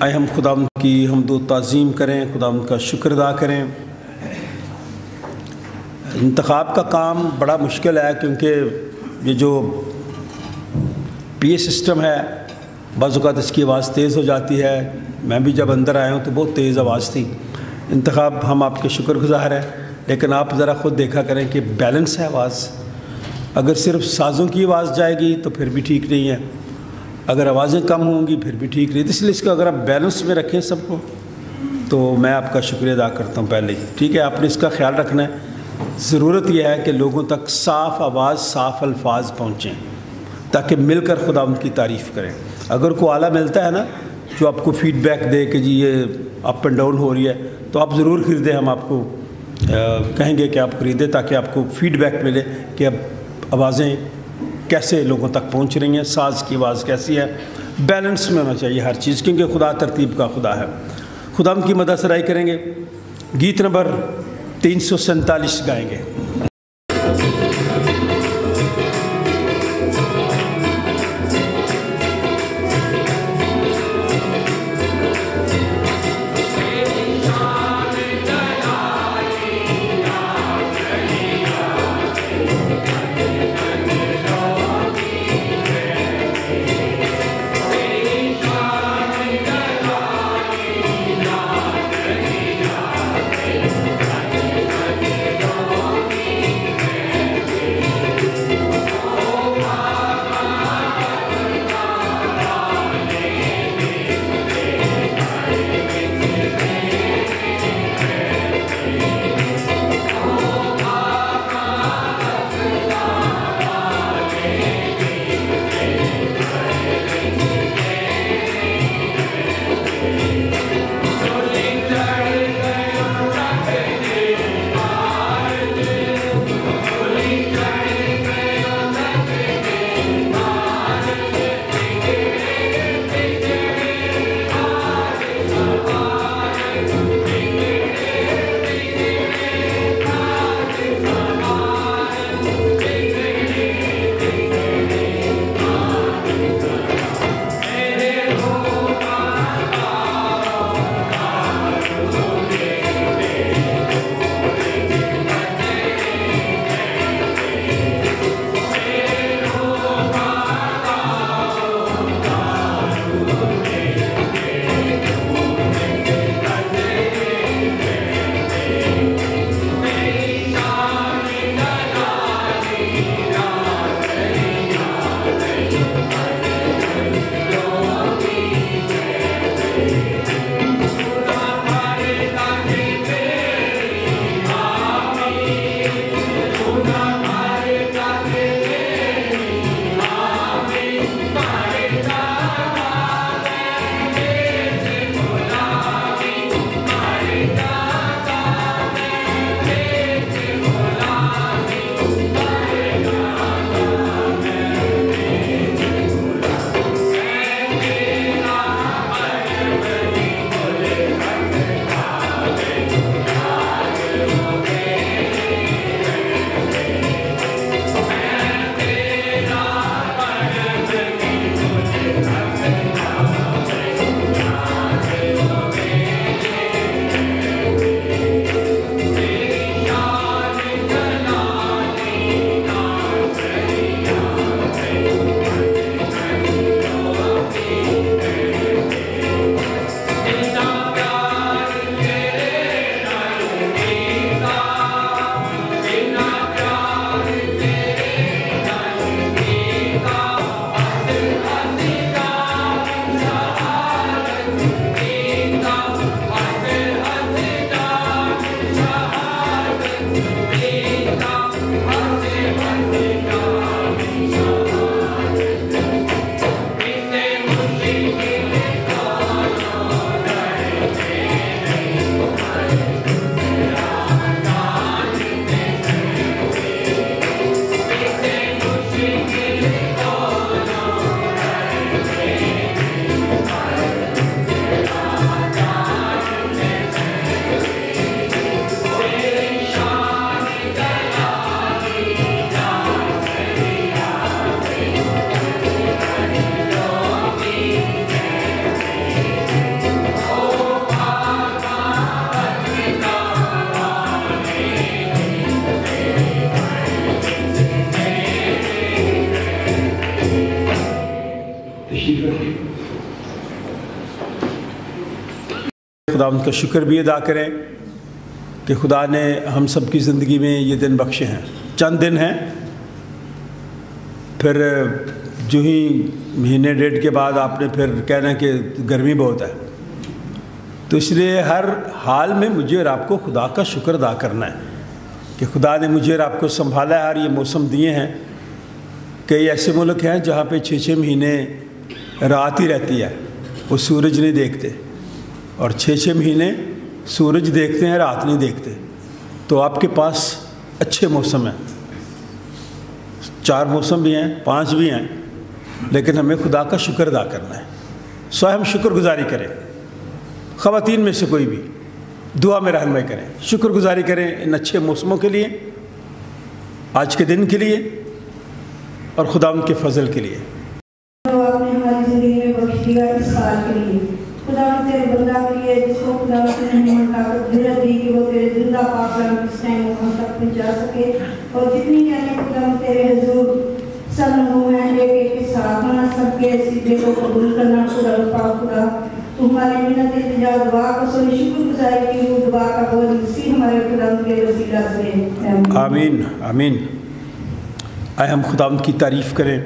آئے ہم خداوند کی حمد و تعظیم کریں، خداوند کا شکر ادا کریں۔ انتخاب کا کام بڑا مشکل ہے، کیونکہ یہ جو پی اے سسٹم ہے بعض اوقات اس کی آواز تیز ہو جاتی ہے۔ میں بھی جب اندر آیا ہوں تو بہت تیز آواز تھی۔ انتخاب ہم آپ کے شکر گزار ہیں، لیکن آپ ذرا خود دیکھا کریں کہ بیلنس ہے آواز۔ اگر صرف سازوں کی آواز جائے گی تو پھر بھی ٹھیک نہیں ہے، اگر آوازیں کم ہوں گی پھر بھی ٹھیک نہیں۔ اس لیے اس کو اگر آپ بیلنس میں رکھیں سب کو، تو میں آپ کا شکریہ ادا کرتا ہوں پہلے ہی، ٹھیک ہے۔ آپ نے اس کا خیال رکھنا ہے۔ ضرورت یہ ہے کہ لوگوں تک صاف آواز، صاف الفاظ پہنچیں تاکہ مل کر خداوند کی تعریف کریں۔ اگر کوئی آلہ ملتا ہے نا جو آپ کو فیڈ بیک دے کہ جی یہ اپ اینڈ ڈاؤن ہو رہی ہے، تو آپ ضرور خریدیں۔ ہم آپ کو کہیں گے کہ آپ خریدیں تاکہ آپ کو فیڈ بیک ملے کہ اب آوازیں کیسے لوگوں تک پہنچ رہی ہیں، ساز کی آواز کیسی ہے۔ بیلنس میں ہونا چاہیے ہر چیز، کیونکہ خدا ترتیب کا خدا ہے۔ خدا ان کی مدد سرائی کریں گے، گیت نمبر 347 گائیں گے۔ Thank you. تشریف رکھیں۔ خداوند کا شکر بھی ادا کریں کہ خدا نے ہم سب کی زندگی میں یہ دن بخشے ہیں۔ چند دن ہیں، پھر جو ہی مہینے ڈیڑھ کے بعد آپ نے پھر کہنا کہ گرمی بہت ہے، تو اس لیے ہر حال میں مجھے اور آپ کو خدا کا شکر ادا کرنا ہے کہ خدا نے مجھے اور آپ کو سنبھالا ہے اور یہ موسم دیے ہیں۔ کئی ایسے ملک ہیں جہاں پہ 6 مہینے رات ہی رہتی ہے، وہ سورج نہیں دیکھتے، اور 6 مہینے سورج دیکھتے ہیں، رات نہیں دیکھتے۔ تو آپ کے پاس اچھے موسم ہیں، 4 موسم بھی ہیں، 5 بھی ہیں، لیکن ہمیں خدا کا شکر ادا کرنا ہے۔ سو ہم شکر گزاری کریں، خواتین میں سے کوئی بھی دعا میں رہنمائی کریں، شکر گزاری کریں ان اچھے موسموں کے لیے، آج کے دن کے لیے اور خداوند کے فضل کے لیے۔ آپ نے ہماری زندگی میں بخش دیا اس سال کے لیے، خداوند تیرے بندہ کے لیے جس کو خداوند نے ہمت طاقت دھیرج دی کہ وہ تیرے زندہ پاک کلام اس ٹائم ہم تک پہنچا سکے، اور جتنی جانے خداوند تیرے حضور سب لوگوں میں ایک ایک کے ساتھ ہونا، سب کے سجدے کو قبول کرنا، خدا پاک خدا تو ہماری منت التجا دعا کو سنی، شکر گزاری کی وہ دعا کا بول مسیح ہمارے خداوند کے وسیلہ سے آمین آمین۔ آئے ہم خداوند کی تعریف کریں،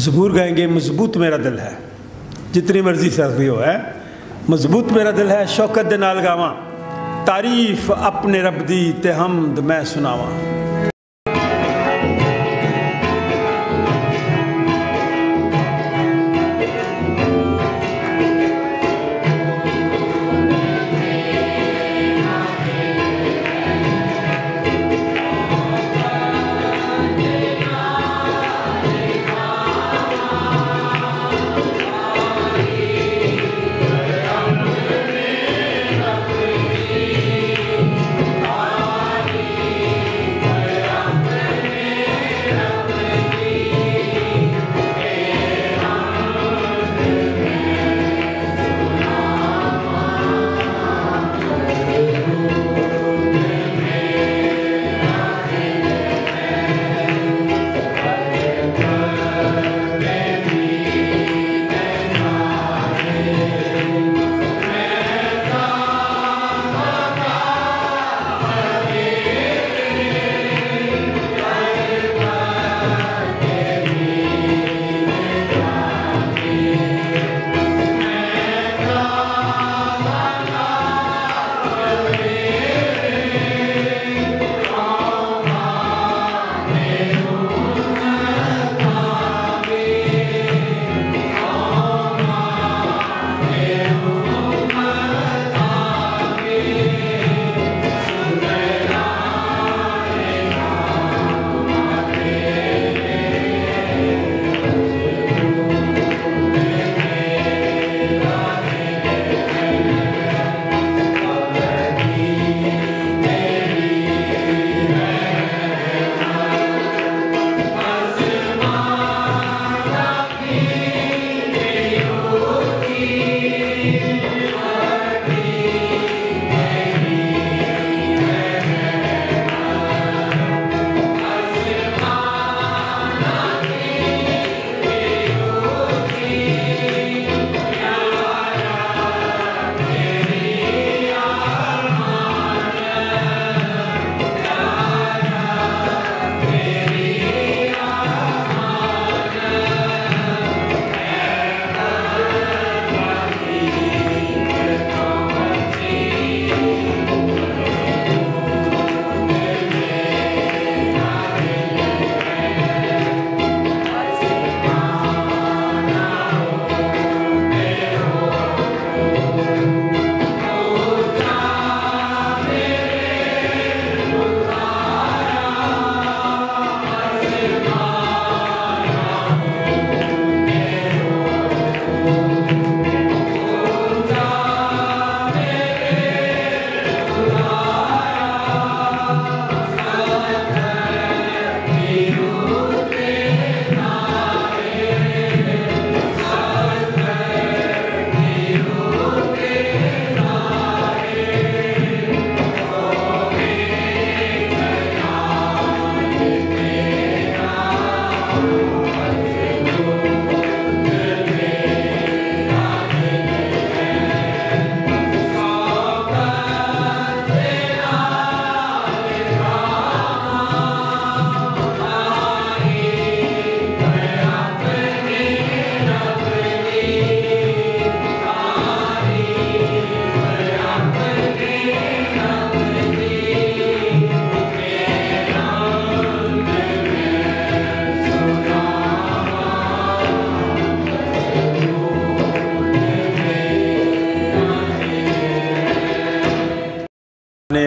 زبور گائیں گے مضبوط میرا دل ہے، جتنی مرضی سردی ہو ہے مضبوط میرا دل ہے، شوکت دے نال گاواں تعریف اپنے رب دی تے حمد میں سناواں۔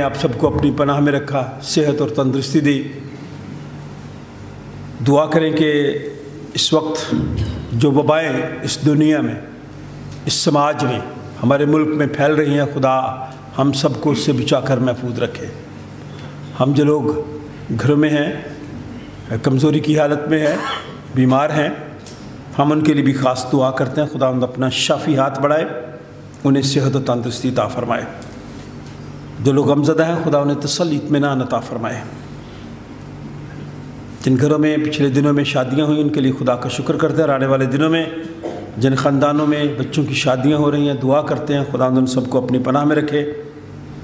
آپ سب کو اپنی پناہ میں رکھا، صحت اور تندرستی دی۔ دعا کریں کہ اس وقت جو وبائیں اس دنیا میں، اس سماج میں، ہمارے ملک میں پھیل رہی ہیں، خدا ہم سب کو اس سے بچا کر محفوظ رکھے۔ ہم جو لوگ گھروں میں ہیں، کمزوری کی حالت میں ہیں، بیمار ہیں، ہم ان کے لیے بھی خاص دعا کرتے ہیں، خدا اپنا شافی ہاتھ بڑھائے، انہیں صحت و تندرستی عطا فرمائے۔ جو لوگ غمزدہ ہیں، خدا انہیں تسلی اطمینان عطا فرمائے۔ جن گھروں میں پچھلے دنوں میں شادیاں ہوئیں، ان کے لیے خدا کا شکر کرتے ہیں، اور آنے والے دنوں میں جن خاندانوں میں بچوں کی شادیاں ہو رہی ہیں، دعا کرتے ہیں خدا ان سب کو اپنی پناہ میں رکھے۔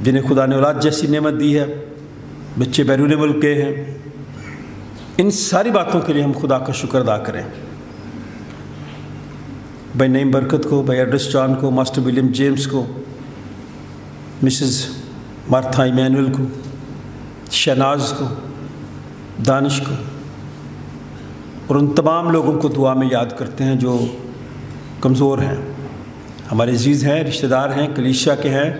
جنہیں خدا نے اولاد جیسی نعمت دی ہے، بچے بیرون ملک گئے ہیں، ان ساری باتوں کے لیے ہم خدا کا شکر ادا کریں۔ بھائی نعیم برکت کو، بھائی ایڈرس جان کو، ماسٹر ولیم جیمز کو، مسز مارتھا ایمینول کو، شہناز کو، دانش کو، اور ان تمام لوگوں کو دعا میں یاد کرتے ہیں جو کمزور ہیں، ہمارے عزیز ہیں، رشتہ دار ہیں، کلیسیا کے ہیں،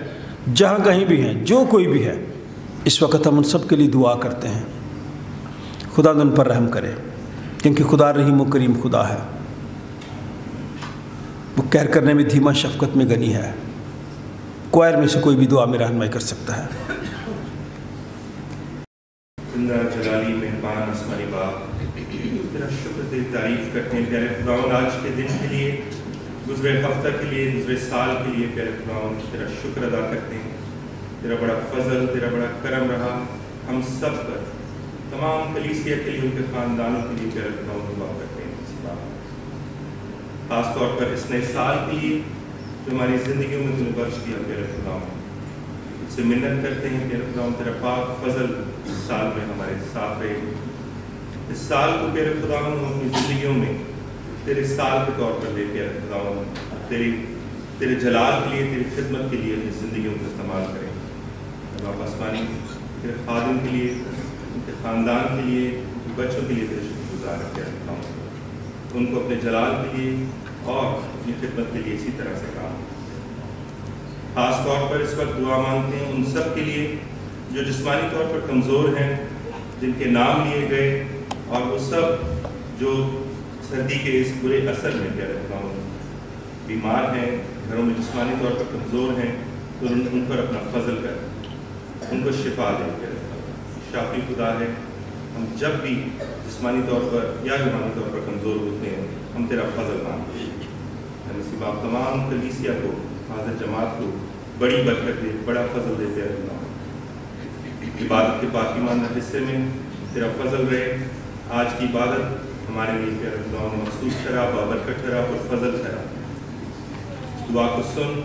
جہاں کہیں بھی ہیں، جو کوئی بھی ہے، اس وقت ہم ان سب کے لیے دعا کرتے ہیں۔ خدا ان پر رحم کرے، کیونکہ خدا رحیم و کریم خدا ہے، وہ کہر کرنے میں دھیما، شفقت میں غنی ہے۔ کوائر میں سے کوئی بھی دعا میں رہنمائی کر سکتا ہے۔ زندہ جلالی مہربان آسمانی باپ، تیرا شکر دے، تعریف کرتے ہیں پیارے خداوند آج کے دن کے لیے، گزرے ہفتہ کے لیے، گزرے سال کے لیے پیارے خداوند تیرا شکر ادا کرتے ہیں۔ تیرا بڑا فضل، تیرا بڑا کرم رہا ہم سب پر، تمام کلیسیا کے لیے، ان کے خاندانوں کے لیے پیارے خداوند دعا کرتے ہیں۔ خاص طور پر اس نئے سال کے لیے جو ہماری زندگیوں میں تم نے بخش دیا پیارے خداوند، اس سے منت کرتے ہیں پیارے خداوند تیرا پاک فضل اس سال میں ہمارے ساتھ رہے۔ اس سال کو پیارے خداوند ہم اپنی زندگیوں میں تیرے سال کے طور پر لے پیارے خداوند تیرے جلال کے لیے، تیری خدمت کے لیے اپنی زندگیوں کو استعمال کریں۔ باپ آسمانی تیرے خادم کے لیے، ان کے خاندان کے لیے، ان کے بچوں کے لیے تیرے شکر گزار ہے پیارے خداوند، ان کو اپنے جلال کے لیے اور اپنی خدمت کے لیے اسی طرح سے کام۔ خاص طور پر اس وقت دعا مانگتے ہیں ان سب کے لیے جو جسمانی طور پر کمزور ہیں، جن کے نام لیے گئے، اور وہ سب جو سردی کے اس برے اثر میں پیارے خداوند بیمار ہیں، گھروں میں جسمانی طور پر کمزور ہیں، تو ان پر اپنا فضل کر ان کو شفا دے پیارے خداوند۔ شافی خدا ہے، ہم جب بھی جسمانی طور پر یا روحانی طور پر کمزور ہوتے ہیں، ہم تیرا فضل مانگتے ہیں۔ اسی باپ تمام کلیسیا کو، حاضر جماعت کو بڑی برکت دے، بڑا فضل دے پیارے خداوند۔ عبادت کے باقی ماندہ حصے میں تیرا فضل رہے۔ آج کی عبادت ہمارے لیے پیارے خداوند مخصوص ٹھہرا، بابرکت ٹھہرا اور فضل ٹھہرا۔ دعا کو سن،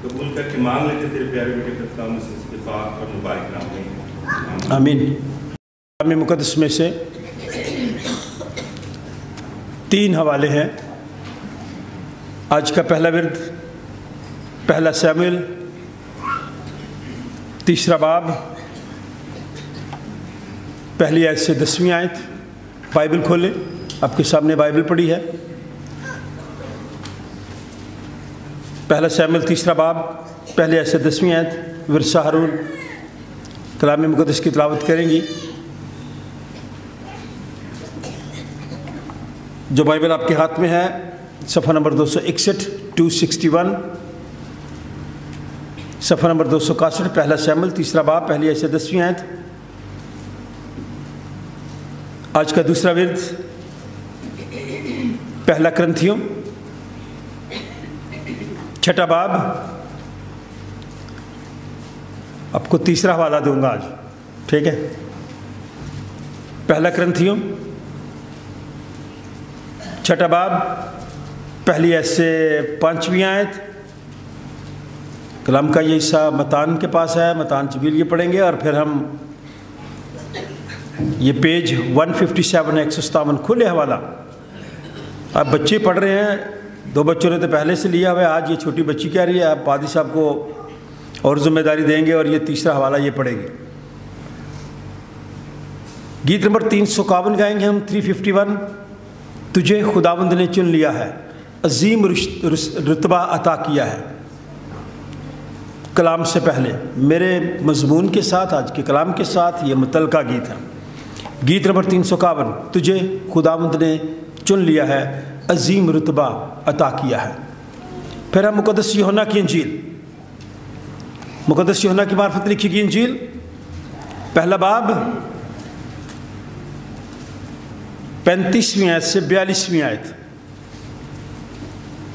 قبول کر کے مانگ لیتے تیرے پیارے بیٹے خداوند سے اس کے پاک اور مبارک نام میں، آمین۔ کلام مقدس میں سے 3 حوالے ہیں۔ آج کا پہلا ورد پہلا سیموئیل 3 باب پہلی آیت سے 10ویں آیت۔ بائبل کھولیں، آپ کے سامنے بائبل پڑھی ہے۔ پہلا سیموئیل 3 باب پہلی آیت سے 10ویں آیت۔ ورثہ ہارون کلام مقدس کی تلاوت کریں گی۔ جو بائبل آپ کے ہاتھ میں ہے، صفحہ نمبر 261 261، صفحہ نمبر 261، پہلا سیموئیل 3 باب پہلی آیت سے 10ویں آیت۔ آج کا دوسرا ورد پہلا کرنتھیوں 6 باب، آپ کو تیسرا حوالہ دوں گا آج، ٹھیک ہے؟ پہلا کرنتھیوں 6 باب پہلی آیت سے 5ویں آیت۔ کلام کا یہ حصہ متان کے پاس ہے، متان جبیل یہ پڑھیں گے، اور پھر ہم یہ پیج 157 157 کھلے حوالہ آپ بچے پڑھ رہے ہیں۔ 2 بچوں نے تو پہلے سے لیا ہوا ہے، آج یہ چھوٹی بچی کہہ رہی ہے، آپ پادری صاحب کو اور ذمہ داری دیں گے، اور یہ تیسرا حوالہ یہ پڑھے گی۔ گیت نمبر 351 گائیں گے ہم، 351۔ تجھے خداوند نے چن لیا ہے، عظیم رتبہ عطا کیا ہے، کلام سے پہلے میرے مضمون کے ساتھ، آج کے کلام کے ساتھ یہ متعلقہ گیت ہے، گیت نمبر 351، تجھے خداوند نے چن لیا ہے، عظیم رتبہ عطا کیا ہے۔ پھر ہم مقدس یوحنا کی انجیل، مقدس یوحنا کی معرفت لکھی گئی انجیل، پہلا باب 35ویں آیت سے 42ویں آیت،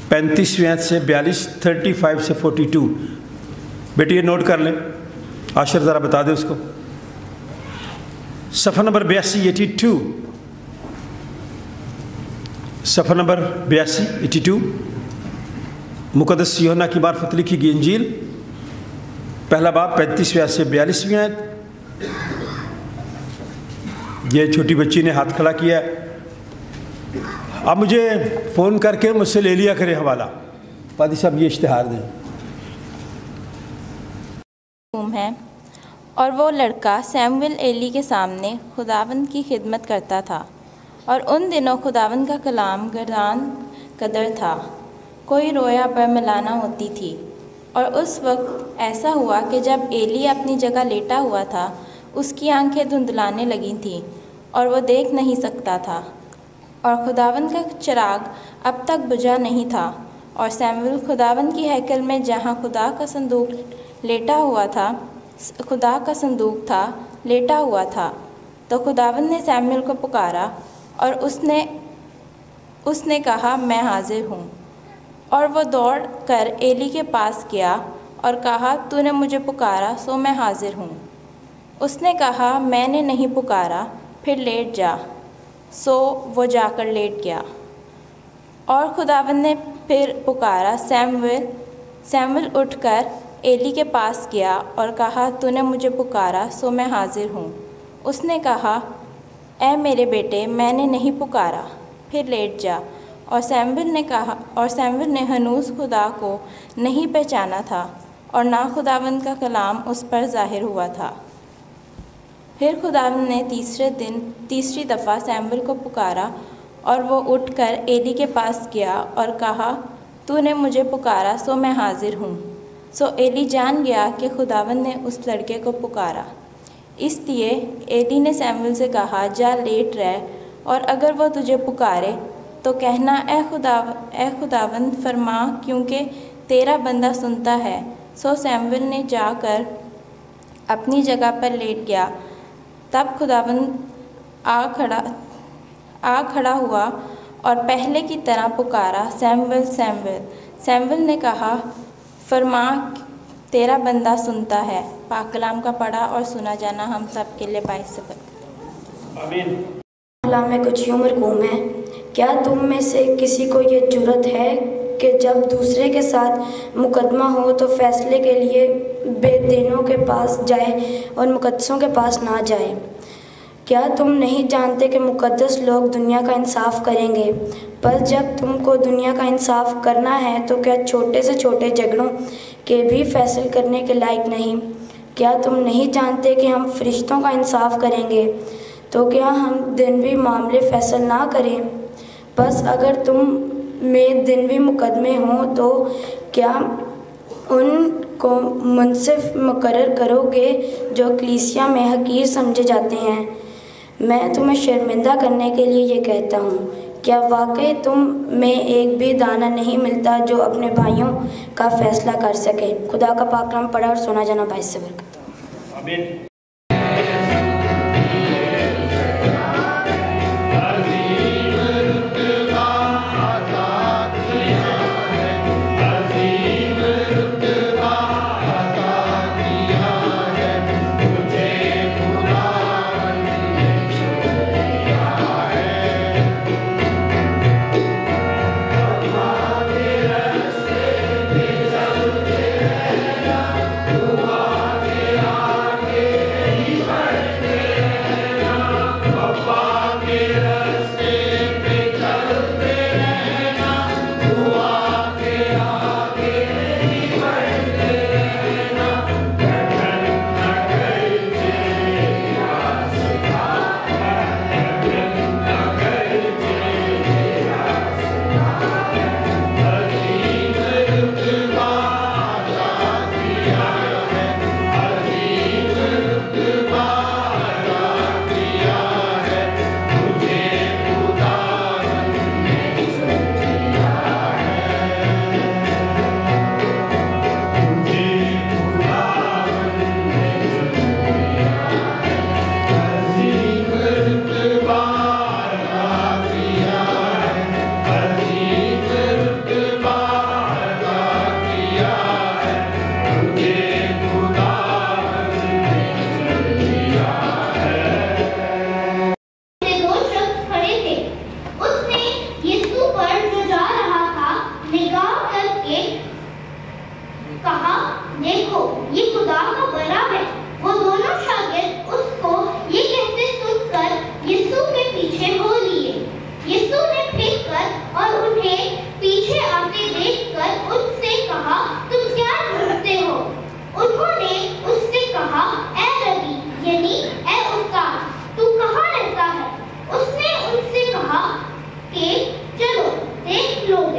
35ویں آیت سے 42، 35 سے 42۔ بیٹی یہ نوٹ کر لیں، عاشر ذرا بتا دیں اس کو۔ صفحہ نمبر 82، صفحہ نمبر 82، مقدس یوحنا کی معرفت لکھی گئی انجیل، پہلا باب 35ویں آیت سے 42ویں آیت۔ یہ چھوٹی بچی نے ہاتھ کھڑا کیا ہے، آپ مجھے فون کر کے مجھ سے لے لیا کریں حوالہ۔ پادری صاحب یہ اشتہار دیں۔ ہے اور وہ لڑکا سیموئل ایلی کے سامنے خداوند کی خدمت کرتا تھا، اور ان دنوں خداوند کا کلام گران قدر تھا، کوئی رویا پر ملانا ہوتی تھی۔ اور اس وقت ایسا ہوا کہ جب ایلی اپنی جگہ لیٹا ہوا تھا، اس کی آنکھیں دھندلانے لگی تھیں اور وہ دیکھ نہیں سکتا تھا، اور خداوند کا چراغ اب تک بجھا نہیں تھا۔ اور سیموئل خداوند کی ہیکل میں جہاں خدا کا صندوق تھا لیٹا ہوا تھا، تو خداوند نے سیموئل کو پکارا، اور اس نے کہا، میں حاضر ہوں۔ اور وہ دوڑ کر ایلی کے پاس گیا اور کہا، تو نے مجھے پکارا سو میں حاضر ہوں۔ اس نے کہا، میں نے نہیں پکارا، پھر لیٹ جا۔ سو وہ جا کر لیٹ گیا۔ اور خداوند نے پھر پکارا، سیموئل اٹھ کر ایلی کے پاس گیا اور کہا، تو نے مجھے پکارا سو میں حاضر ہوں۔ اس نے کہا، اے میرے بیٹے، میں نے نہیں پکارا، پھر لیٹ جا۔ اور سیموئل نے ہنوز خدا کو نہیں پہچانا تھا، اور نہ خداوند کا کلام اس پر ظاہر ہوا تھا۔ پھر خداوند نے تیسری دفعہ سیموئل کو پکارا، اور وہ اٹھ کر ایلی کے پاس گیا اور کہا، تو نے مجھے پکارا سو میں حاضر ہوں۔ سو ایلی جان گیا کہ خداوند نے اس لڑکے کو پکارا۔ اس لیے ایلی نے سیموئل سے کہا، جا لیٹ رہ، اور اگر وہ تجھے پکارے تو کہنا، اے خداوند فرما، کیونکہ تیرا بندہ سنتا ہے۔ سو سیموئل نے جا کر اپنی جگہ پر لیٹ گیا۔ تب خداوند آ کھڑا ہوا اور پہلے کی طرح پکارا، سیموئل سیموئل۔ سیموئل نے کہا، فرما، تیرا بندہ سنتا ہے۔ پاک کلام کا پڑھا اور سنا جانا ہم سب کے لیے باعث برکت۔ آمین۔ کلام میں کچھ یوں مرقوم ہے، کیا تم میں سے کسی کو یہ جرأت ہے کہ جب دوسرے کے ساتھ مقدمہ ہو تو فیصلے کے لیے بے دینوں کے پاس جائے اور مقدسوں کے پاس نہ جائے؟ کیا تم نہیں جانتے کہ مقدس لوگ دنیا کا انصاف کریں گے؟ پر جب تم کو دنیا کا انصاف کرنا ہے تو کیا چھوٹے سے چھوٹے جھگڑوں کے بھی فیصل کرنے کے لائق نہیں؟ کیا تم نہیں جانتے کہ ہم فرشتوں کا انصاف کریں گے؟ تو کیا ہم دنوی معاملے فیصل نہ کریں؟ بس اگر تم میں دنوی مقدمے ہوں تو کیا ان کو منصف مقرر کرو گے جو کلیسیا میں حقیر سمجھے جاتے ہیں؟ میں تمہیں شرمندہ کرنے کے لیے یہ کہتا ہوں، کیا واقعی تم میں ایک بھی دانہ نہیں ملتا جو اپنے بھائیوں کا فیصلہ کر سکے؟ خدا کا پاک کلام پڑھا اور سنا جانا باعث سے برکت۔ آمین۔ Yeah.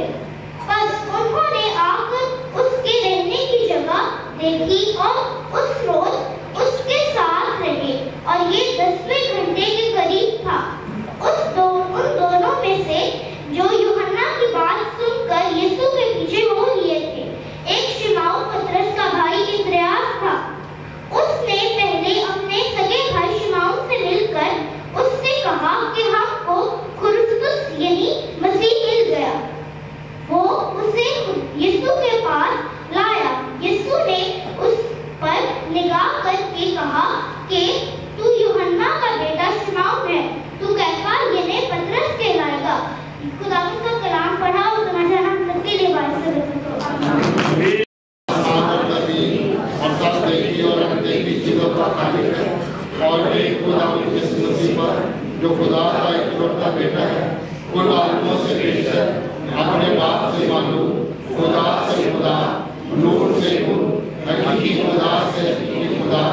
گئے۔ بس انہوں نے آ کر اس کے رہنے کی جگہ دیکھی اور اس روز اس کے ساتھ رہے، اور یہ 10ویں گھنٹے کے قریب تھا۔ ان دونوں میں سے جو یوحنا کی بات سن کر یسوع کے پیچھے ہو لیے تھے، ایک شمعون پطرس کا بھائی اندریاس تھا۔ اس نے پہلے اپنے سگے بھائی شمعون سے مل کر اس سے کہا کہ ہم کو کرسطس یعنی مسیح مل گیا۔ وہ اسے یسوع کے پاس لایا۔ یسوع نے اس پر نگاہ کر کے کہا کہ تو یوحنا کا بیٹا شمعون ہے، تو کیفا یعنی پطرس کہلائے گا۔ خداوند کا کلام پڑھا اور سمجھانا ہم سب کے لیے باعث برکت ہو۔ آمین۔ اور ایک خداوند یسوع مسیح پر جو خدا کا اکلوتا بیٹا ہے، کل عالموں سے بہتر، اپنے باپ سے معلوم، خدا سے خدا، نور سے نور، حقیقی خدا سے حقیقی خدا،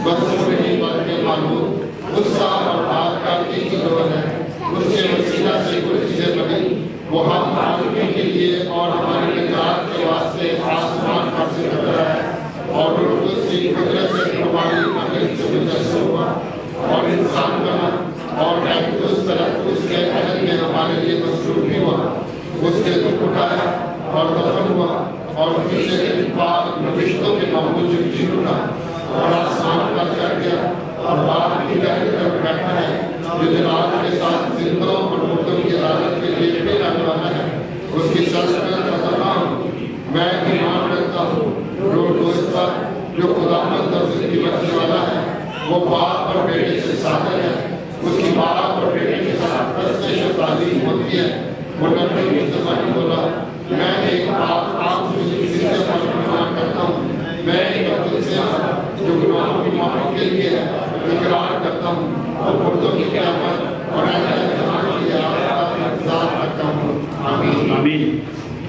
بس نہیں بلکہ معلوم، اس کا اور بات کرنے کی ضرورت ہے۔ اس کے وسیلہ سے کچھ چیزیں بنی، وہ ہم آدمی کے لیے اور ہماری نجات کے واسطے آسمان پر سے اترا ہے، اور اس کی قدرت سے ہماری عقل سے مجسم ہوا اور انسان بنا، اور اس طرح اس کے عہد میں ہمارے لیے مصروف بھی ہوا۔ اس کے دکھ اٹھایا اور دفن ہوا، اور پیچھے کے پاک نوشتوں کے معمول سے جی اٹھا اور آسمان پر چڑھ گیا، اور باپ کی دہلی پر بیٹھا ہے، جو جلال کے ساتھ زندوں اور مردوں کی عدالت کے لیے بھی آنے والا ہے۔ اس کی سلطنت کا تمام میں ایمان رکھتا ہوں روز پر جو خداوند اور زندگی بخشنے والا ہے، وہ باپ اور بیٹے سے صادق ہے۔ اس کی باپ اور بیٹے کے ساتھ پرستش و تعلیم ہوتی ہے۔ وہ نبی مصطفیٰ بولا، میں ایک آپ سے ایمان کرتا ہوں، میں ایک عبد سے جو گناہوں کی معافی کے لیے اقرار کرتا ہوں، اور مردوں کی قیامت اور اہل جہان کی آخرت کا انتظار کرتا ہوں۔ آمین۔ آمین۔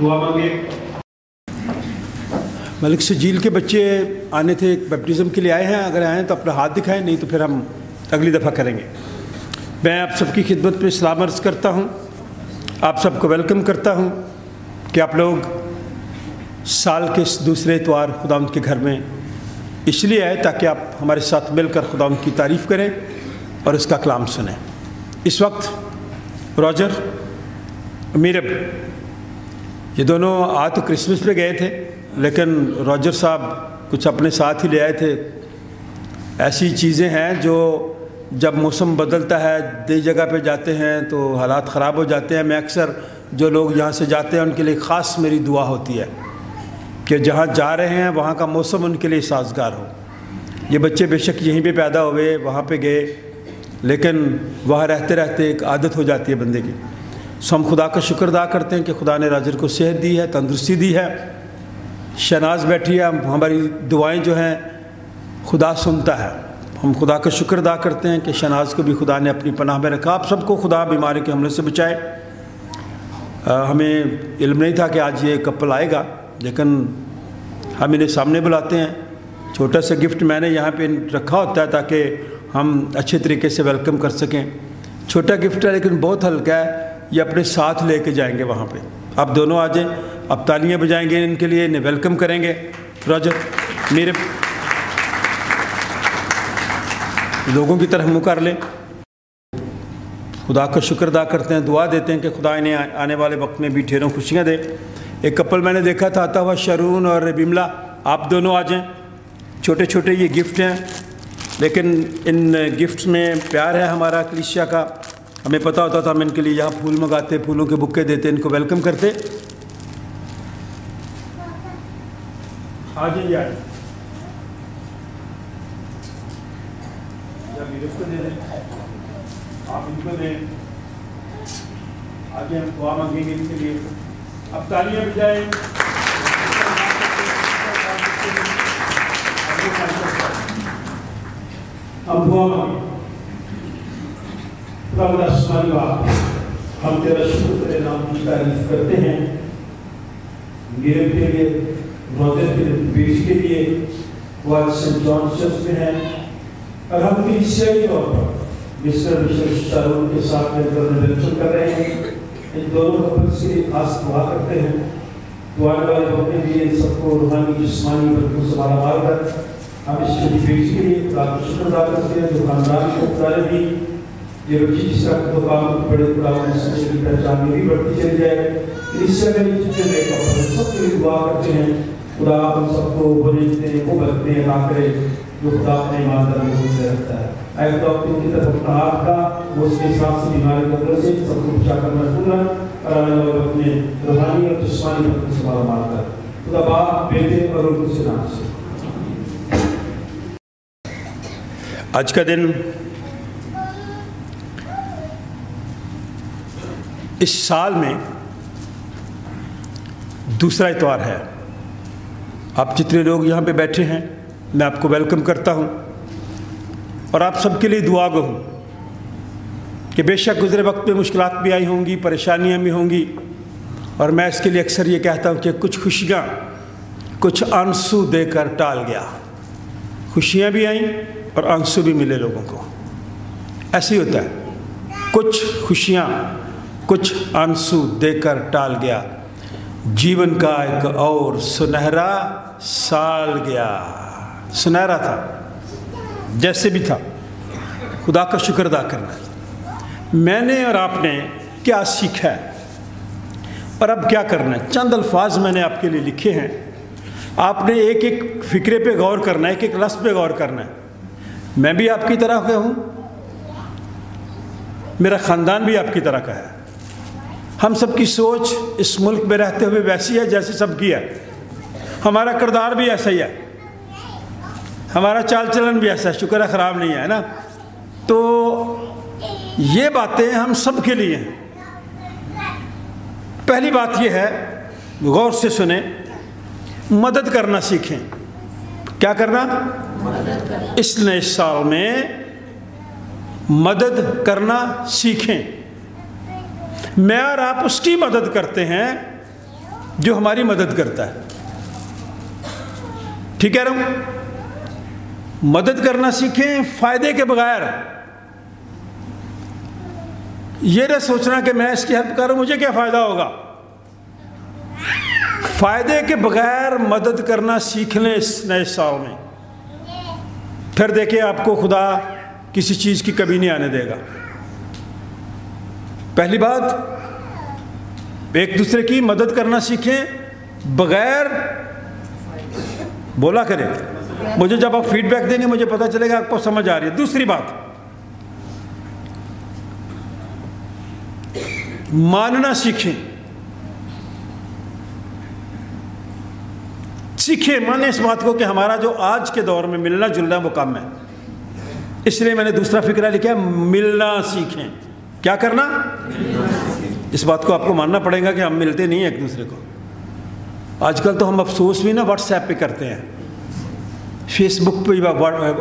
دعا مانگے۔ ملک سجیل کے بچے آنے تھے، بیپٹزم کے لیے آئے ہیں، اگر آئے ہیں تو اپنا ہاتھ دکھائیں، نہیں تو پھر ہم اگلی دفعہ کریں گے۔ میں آپ سب کی خدمت میں سلام عرض کرتا ہوں، آپ سب کو ویلکم کرتا ہوں کہ آپ لوگ سال کے اس دوسرے اتوار خداوند کے گھر میں اس لیے آئے تاکہ آپ ہمارے ساتھ مل کر خداوند کی تعریف کریں اور اس کا کلام سنیں۔ اس وقت راجر میرب یہ دونوں تو کرسمس پہ گئے تھے، لیکن راجر صاحب کچھ اپنے ساتھ ہی لے آئے تھے۔ ایسی چیزیں ہیں جو جب موسم بدلتا ہے، نئی جگہ پہ جاتے ہیں تو حالات خراب ہو جاتے ہیں۔ میں اکثر جو لوگ یہاں سے جاتے ہیں ان کے لیے خاص میری دعا ہوتی ہے کہ جہاں جا رہے ہیں وہاں کا موسم ان کے لیے سازگار ہو۔ یہ بچے بے شک یہیں پہ پیدا ہوئے، وہاں پہ گئے، لیکن وہاں رہتے رہتے ایک عادت ہو جاتی ہے بندے کی۔ سو ہم خدا کا شکر ادا کرتے ہیں کہ خدا نے راجر کو صحت دی ہے، تندرستی دی ہے۔ شہناز بیٹھی ہے، ہماری دعائیں جو ہیں خدا سنتا ہے۔ ہم خدا کا شکر ادا کرتے ہیں کہ شہناز کو بھی خدا نے اپنی پناہ میں رکھا۔ آپ سب کو خدا بیماری کے حملے سے بچائے۔ ہمیں علم نہیں تھا کہ آج یہ کپل آئے گا، لیکن ہم انہیں سامنے بلاتے ہیں۔ چھوٹا سا گفٹ میں نے یہاں پہ رکھا ہوتا ہے تاکہ ہم اچھے طریقے سے ویلکم کر سکیں۔ چھوٹا گفٹ ہے لیکن بہت ہلکا ہے، یہ اپنے ساتھ لے کے جائیں گے وہاں پہ۔ آپ دونوں آ جائیں، اب تالیاں بجائیں گے ان کے لیے، انہیں ویلکم کریں گے۔ راجر میرے لوگوں کی طرح منہ کر لیں۔ خدا کا شکر ادا کرتے ہیں، دعا دیتے ہیں کہ خدا انہیں آنے والے وقت میں بھی ڈھیروں خوشیاں دے۔ ایک کپل میں نے دیکھا تھا آتا ہوا، شرون اور بیملا، آپ دونوں آ جائیں۔ چھوٹے چھوٹے یہ گفٹ ہیں، لیکن ان گفٹس میں پیار ہے ہمارا کلیسیا کا۔ ہمیں پتہ ہوتا تھا ہم ان کے لیے یہاں پھول منگاتے، پھولوں کے بکے دیتے، ان کو ویلکم کرتے۔ آ جائیے، کو دے دیں، آپ ان کو دیں۔ آگے ہم دعا مانگیں گے ان کے لیے۔ اب تالیاں بجائیں۔ اب دعا مانگیں۔ خدا آسمانی باپ، ہم تیرا شکر تیرے نام کی تعریف کرتے ہیں، میرے کے لیے، روزے کے بیچ کے لیے، وہ آج سینٹ جان چرچ میں ہیں، اور ہم کلیسیائی طور پر مسٹر شارون کے ساتھ مل کر ویلکم کر رہے ہیں۔ ان دونوں کپلس کی خاص دعا کرتے ہیں. دعا والے اپنے لیے ان سب کو روحانی جسمانی برکتوں سے مالا مال کر. ہم اس شریف بیٹی کے لیے خدا کا شکر ادا کرتے ہیں جو خاندان کو خدا نے دی. یہ بچی جس طرح تو کام بڑے خدا کی پہچان میں بھی بڑھتی چلی جائے. اس سے میں جتنے بے کپل ہیں سب کے لیے دعا کرتے ہیں. خدا ہم سب کو بھیجتے ہیں وہ بھرتے ہیں عطا کرے جو خدا اپنے ایماندار لوگوں سے رکھتا ہے. اے خدا ان کی طرف اپنا ہاتھ کا وہ اس کے حساب سے بیماری قدر سے سب کو بچا کر محفوظ رکھ اور آنے والے اپنے روحانی اور جسمانی برکتوں سے مالا مال کر. خدا باپ بیٹے اور روح سے نام سے. آج کا دن اس سال میں دوسرا اتوار ہے. آپ جتنے لوگ یہاں پہ بیٹھے ہیں میں آپ کو ویلکم کرتا ہوں اور آپ سب کے لیے دعا گو ہوں کہ بے شک گزرے وقت میں مشکلات بھی آئی ہوں گی, پریشانیاں بھی ہوں گی, اور میں اس کے لیے اکثر یہ کہتا ہوں کہ کچھ خوشیاں کچھ آنسو دے کر ٹال گیا. خوشیاں بھی آئیں اور آنسو بھی ملے لوگوں کو. ایسے ہی ہوتا ہے, کچھ خوشیاں کچھ آنسو دے کر ٹال گیا. جیون کا ایک اور سنہرا سال گیا. سنہرا تھا جیسے بھی تھا. خدا کا شکر ادا کرنا. میں نے اور آپ نے کیا سیکھا ہے اور اب کیا کرنا ہے؟ چند الفاظ میں نے آپ کے لیے لکھے ہیں. آپ نے ایک ایک فکرے پہ غور کرنا ہے, ایک ایک لفظ پہ غور کرنا ہے. میں بھی آپ کی طرح کا ہوں, میرا خاندان بھی آپ کی طرح کا ہے. ہم سب کی سوچ اس ملک میں رہتے ہوئے ویسی ہے جیسے سب کی ہے. ہمارا کردار بھی ایسا ہی ہے, ہمارا چال چلن بھی ایسا ہے. شکر ہے خراب نہیں ہے نا. تو یہ باتیں ہم سب کے لیے ہیں. پہلی بات یہ ہے, غور سے سنیں, مدد کرنا سیکھیں. کیا کرنا؟ اس نئے سال میں مدد کرنا سیکھیں. میں اور آپ اس کی مدد کرتے ہیں جو ہماری مدد کرتا ہے. ٹھیک کہہ رہا ہوں؟ مدد کرنا سیکھیں فائدے کے بغیر. یہ نہ سوچنا کہ میں اس کی ہیلپ کروں مجھے کیا فائدہ ہوگا. فائدے کے بغیر مدد کرنا سیکھ لیں اس نئے سال میں. پھر دیکھیں آپ کو خدا کسی چیز کی کمی نہیں آنے دے گا. پہلی بات, ایک دوسرے کی مدد کرنا سیکھیں بغیر بولا کریں. مجھے جب آپ فیڈ بیک دیں گے مجھے پتہ چلے گا آپ کو سمجھ آ رہی ہے. دوسری بات, ماننا سیکھیں. مانیں اس بات کو کہ ہمارا جو آج کے دور میں ملنا جلنا وہ کم ہے. اس لیے میں نے دوسرا فکرہ لکھا ہے, ملنا سیکھیں. کیا کرنا؟ اس بات کو آپ کو ماننا پڑے گا کہ ہم ملتے نہیں ہیں ایک دوسرے کو. آج کل تو ہم افسوس بھی نا واٹس ایپ پہ کرتے ہیں, فیس بک پہ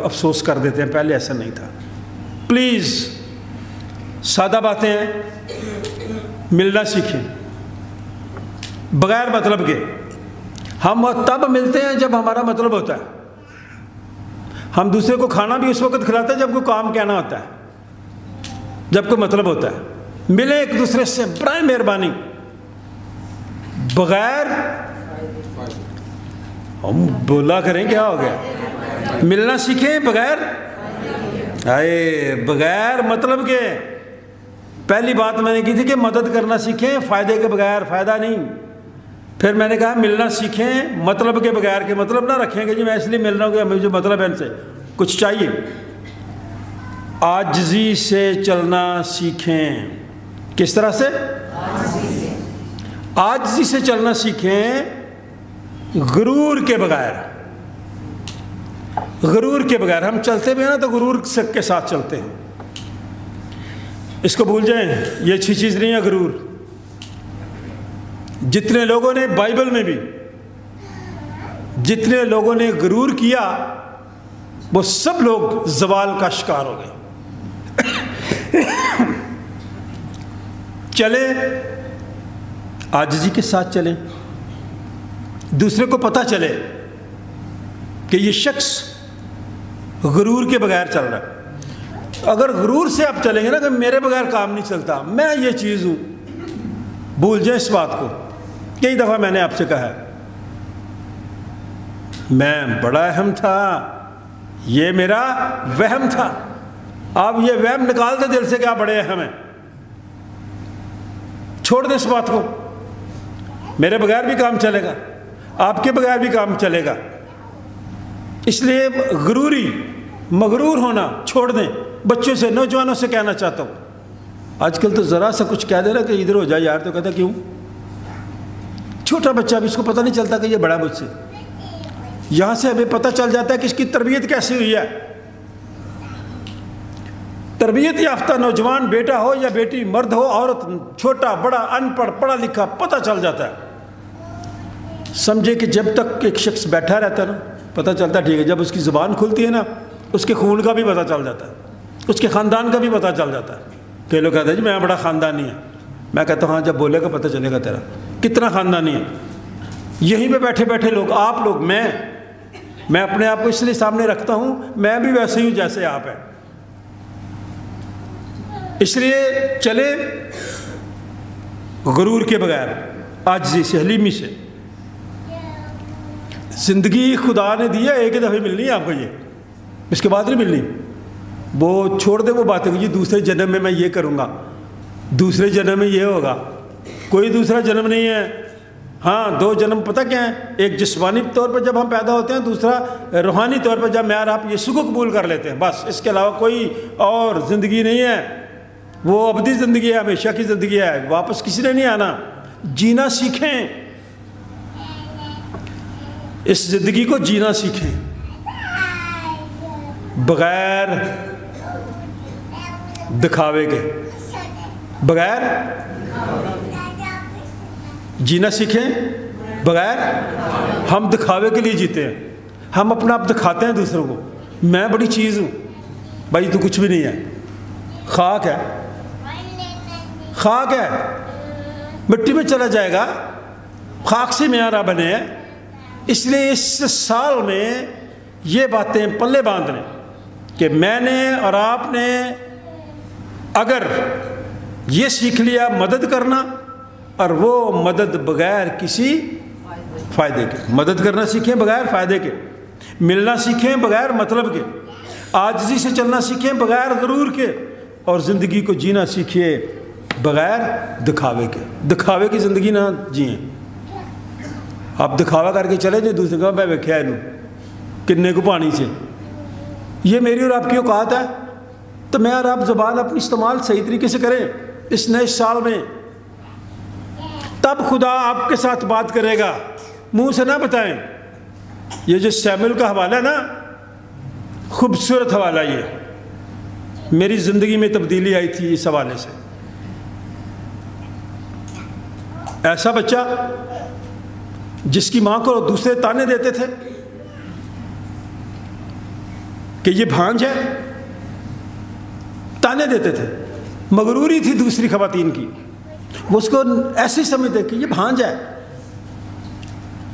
افسوس کر دیتے ہیں. پہلے ایسا نہیں تھا. پلیز سادہ باتیں ہیں, ملنا سیکھیں بغیر مطلب کے. ہم تب ملتے ہیں جب ہمارا مطلب ہوتا ہے. ہم دوسرے کو کھانا بھی اس وقت کھلاتے ہیں جب کوئی کام کہنا ہوتا ہے, جب کوئی مطلب ہوتا ہے. ملیں ایک دوسرے سے برائے مہربانی. بغیر ہم بولا کریں کیا ہو گیا. ملنا سیکھیں بغیر مطلب کے. پہلی بات میں نے کی تھی کہ مدد کرنا سیکھیں فائدے کے بغیر. فائدہ نہیں. پھر میں نے کہا ملنا سیکھیں مطلب کے بغیر. کے مطلب نہ رکھیں کہ جی میں اس لیے مل رہا ہوں کہ مجھے مطلب ہے ان سے کچھ چاہیے. عاجزی سے چلنا سیکھیں. کس طرح سے؟ عاجزی سے چلنا سیکھیں, غرور کے بغیر. غرور کے بغیر. ہم چلتے بھی ہیں نا تو غرور کے ساتھ چلتے ہیں. اس کو بھول جائیں, یہ اچھی چیز نہیں ہے غرور. جتنے لوگوں نے بائبل میں بھی جتنے لوگوں نے غرور کیا وہ سب لوگ زوال کا شکار ہو گئے. چلے عاجزی کے ساتھ چلیں. دوسرے کو پتہ چلے کہ یہ شخص غرور کے بغیر چل رہا ہے. اگر غرور سے آپ چلیں گے نا کہ میرے بغیر کام نہیں چلتا, میں یہ چیز ہوں, بھول جائیں اس بات کو. کئی دفعہ میں نے آپ سے کہا ہے میں بڑا اہم تھا، یہ میرا وہم تھا. آپ یہ وہم نکال دیں دل سے کہ آپ بڑے اہم ہیں. چھوڑ دیں اس بات کو. میرے بغیر بھی کام چلے گا، آپ کے بغیر بھی کام چلے گا. اس لیے مغرور ہونا چھوڑ دیں. بچوں سے، نوجوانوں سے کہنا چاہتا ہوں، آج کل تو ذرا سا کچھ کہہ دے رہا کہ ادھر ہو جائے یار، تو کہتا کیوں؟ چھوٹا بچہ بھی، اس کو پتہ نہیں چلتا کہ یہ بڑا مجھ سے. یہاں سے ہمیں پتہ چل جاتا ہے کہ اس کی تربیت کیسی ہوئی ہے. تربیت یافتہ نوجوان بیٹا ہو یا بیٹی، مرد ہو عورت، چھوٹا بڑا، ان پڑھ پڑھا لکھا، پتہ چل جاتا ہے. سمجھے کہ جب تک ایک شخص بیٹھا رہتا ہے نا پتہ چلتا ہے ٹھیک ہے. جب اس کی زبان کھلتی ہے نا اس کے خون کا بھی پتہ چل جاتا ہے، اس کے خاندان کا بھی پتہ چل جاتا ہے. کئی لوگ کہتے ہیں جی میں بڑا خاندانی ہے. میں کہتا ہوں ہاں، جب بولے گا پتہ چلے گا تیرا کتنا خاندانی ہے. یہیں پہ بیٹھے بیٹھے لوگ، آپ لوگ، میں اپنے آپ کو اس لیے سامنے رکھتا ہوں، میں بھی ویسے ہی ہوں جیسے آپ ہیں. اس لیے چلے غرور کے بغیر، عاجزی سے، حلیمی سے. زندگی خدا نے دی ہے، ایک ہی دفعہ ملنی ہے آپ کو، یہ اس کے بعد نہیں ملنی. وہ چھوڑ دے وہ باتیں کہ جی دوسرے جنم میں یہ کروں گا، دوسرے جنم میں یہ ہوگا. کوئی دوسرا جنم نہیں ہے. ہاں 2 جنم پتہ کیا ہیں؟ ایک جسمانی طور پر جب ہم پیدا ہوتے ہیں، دوسرا روحانی طور پر جب میں اور آپ یسوع کو قبول کر لیتے ہیں. بس اس کے علاوہ کوئی اور زندگی نہیں ہے. وہ ابدی زندگی ہے، ہمیشہ کی زندگی ہے. واپس کسی نے نہیں آنا. جینا سیکھیں، اس زندگی کو جینا سیکھیں بغیر دکھاوے کے. بغیر جینا سیکھیں بغیر، ہم دکھاوے کے لیے جیتے ہیں. ہم اپنا آپ دکھاتے ہیں دوسروں کو، میں بڑی چیز ہوں. بھائی تو کچھ بھی نہیں ہے، خاک ہے، خاک ہے، مٹی میں چلا جائے گا. خاک سے میارہ بنے ہیں. اس لیے اس سال میں یہ باتیں پلے باندھ لیں کہ میں نے اور آپ نے اگر یہ سیکھ لیا مدد کرنا، اور وہ مدد بغیر کسی فائدے کے. مدد کرنا سیکھیں بغیر فائدے کے، ملنا سیکھیں بغیر مطلب کے، عاجزی سے چلنا سیکھیں بغیر غرور کے، اور زندگی کو جینا سیکھیے بغیر دکھاوے کے. دکھاوے کی زندگی نہ جئیں. آپ دکھاوا کر کے چلے جائیں دوسرے کو، میں ویکھیا انہوں کنے کو پانی سے. یہ میری اور آپ کی اوقات ہے. تو میں اور آپ زبان اپنی استعمال صحیح طریقے سے کریں اس نئے سال میں، تب خدا آپ کے ساتھ بات کرے گا. منہ سے نہ بتائیں. یہ جو سیموئیل کا حوالہ ہے نا، خوبصورت حوالہ. یہ میری زندگی میں تبدیلی آئی تھی اس حوالے سے. ایسا بچہ جس کی ماں کو دوسرے تانے دیتے تھے کہ یہ بھانج ہے، تانے دیتے تھے، مغروری تھی دوسری خواتین کی. وہ اس کو ایسے سمجھتے کہ یہ بھانج ہے.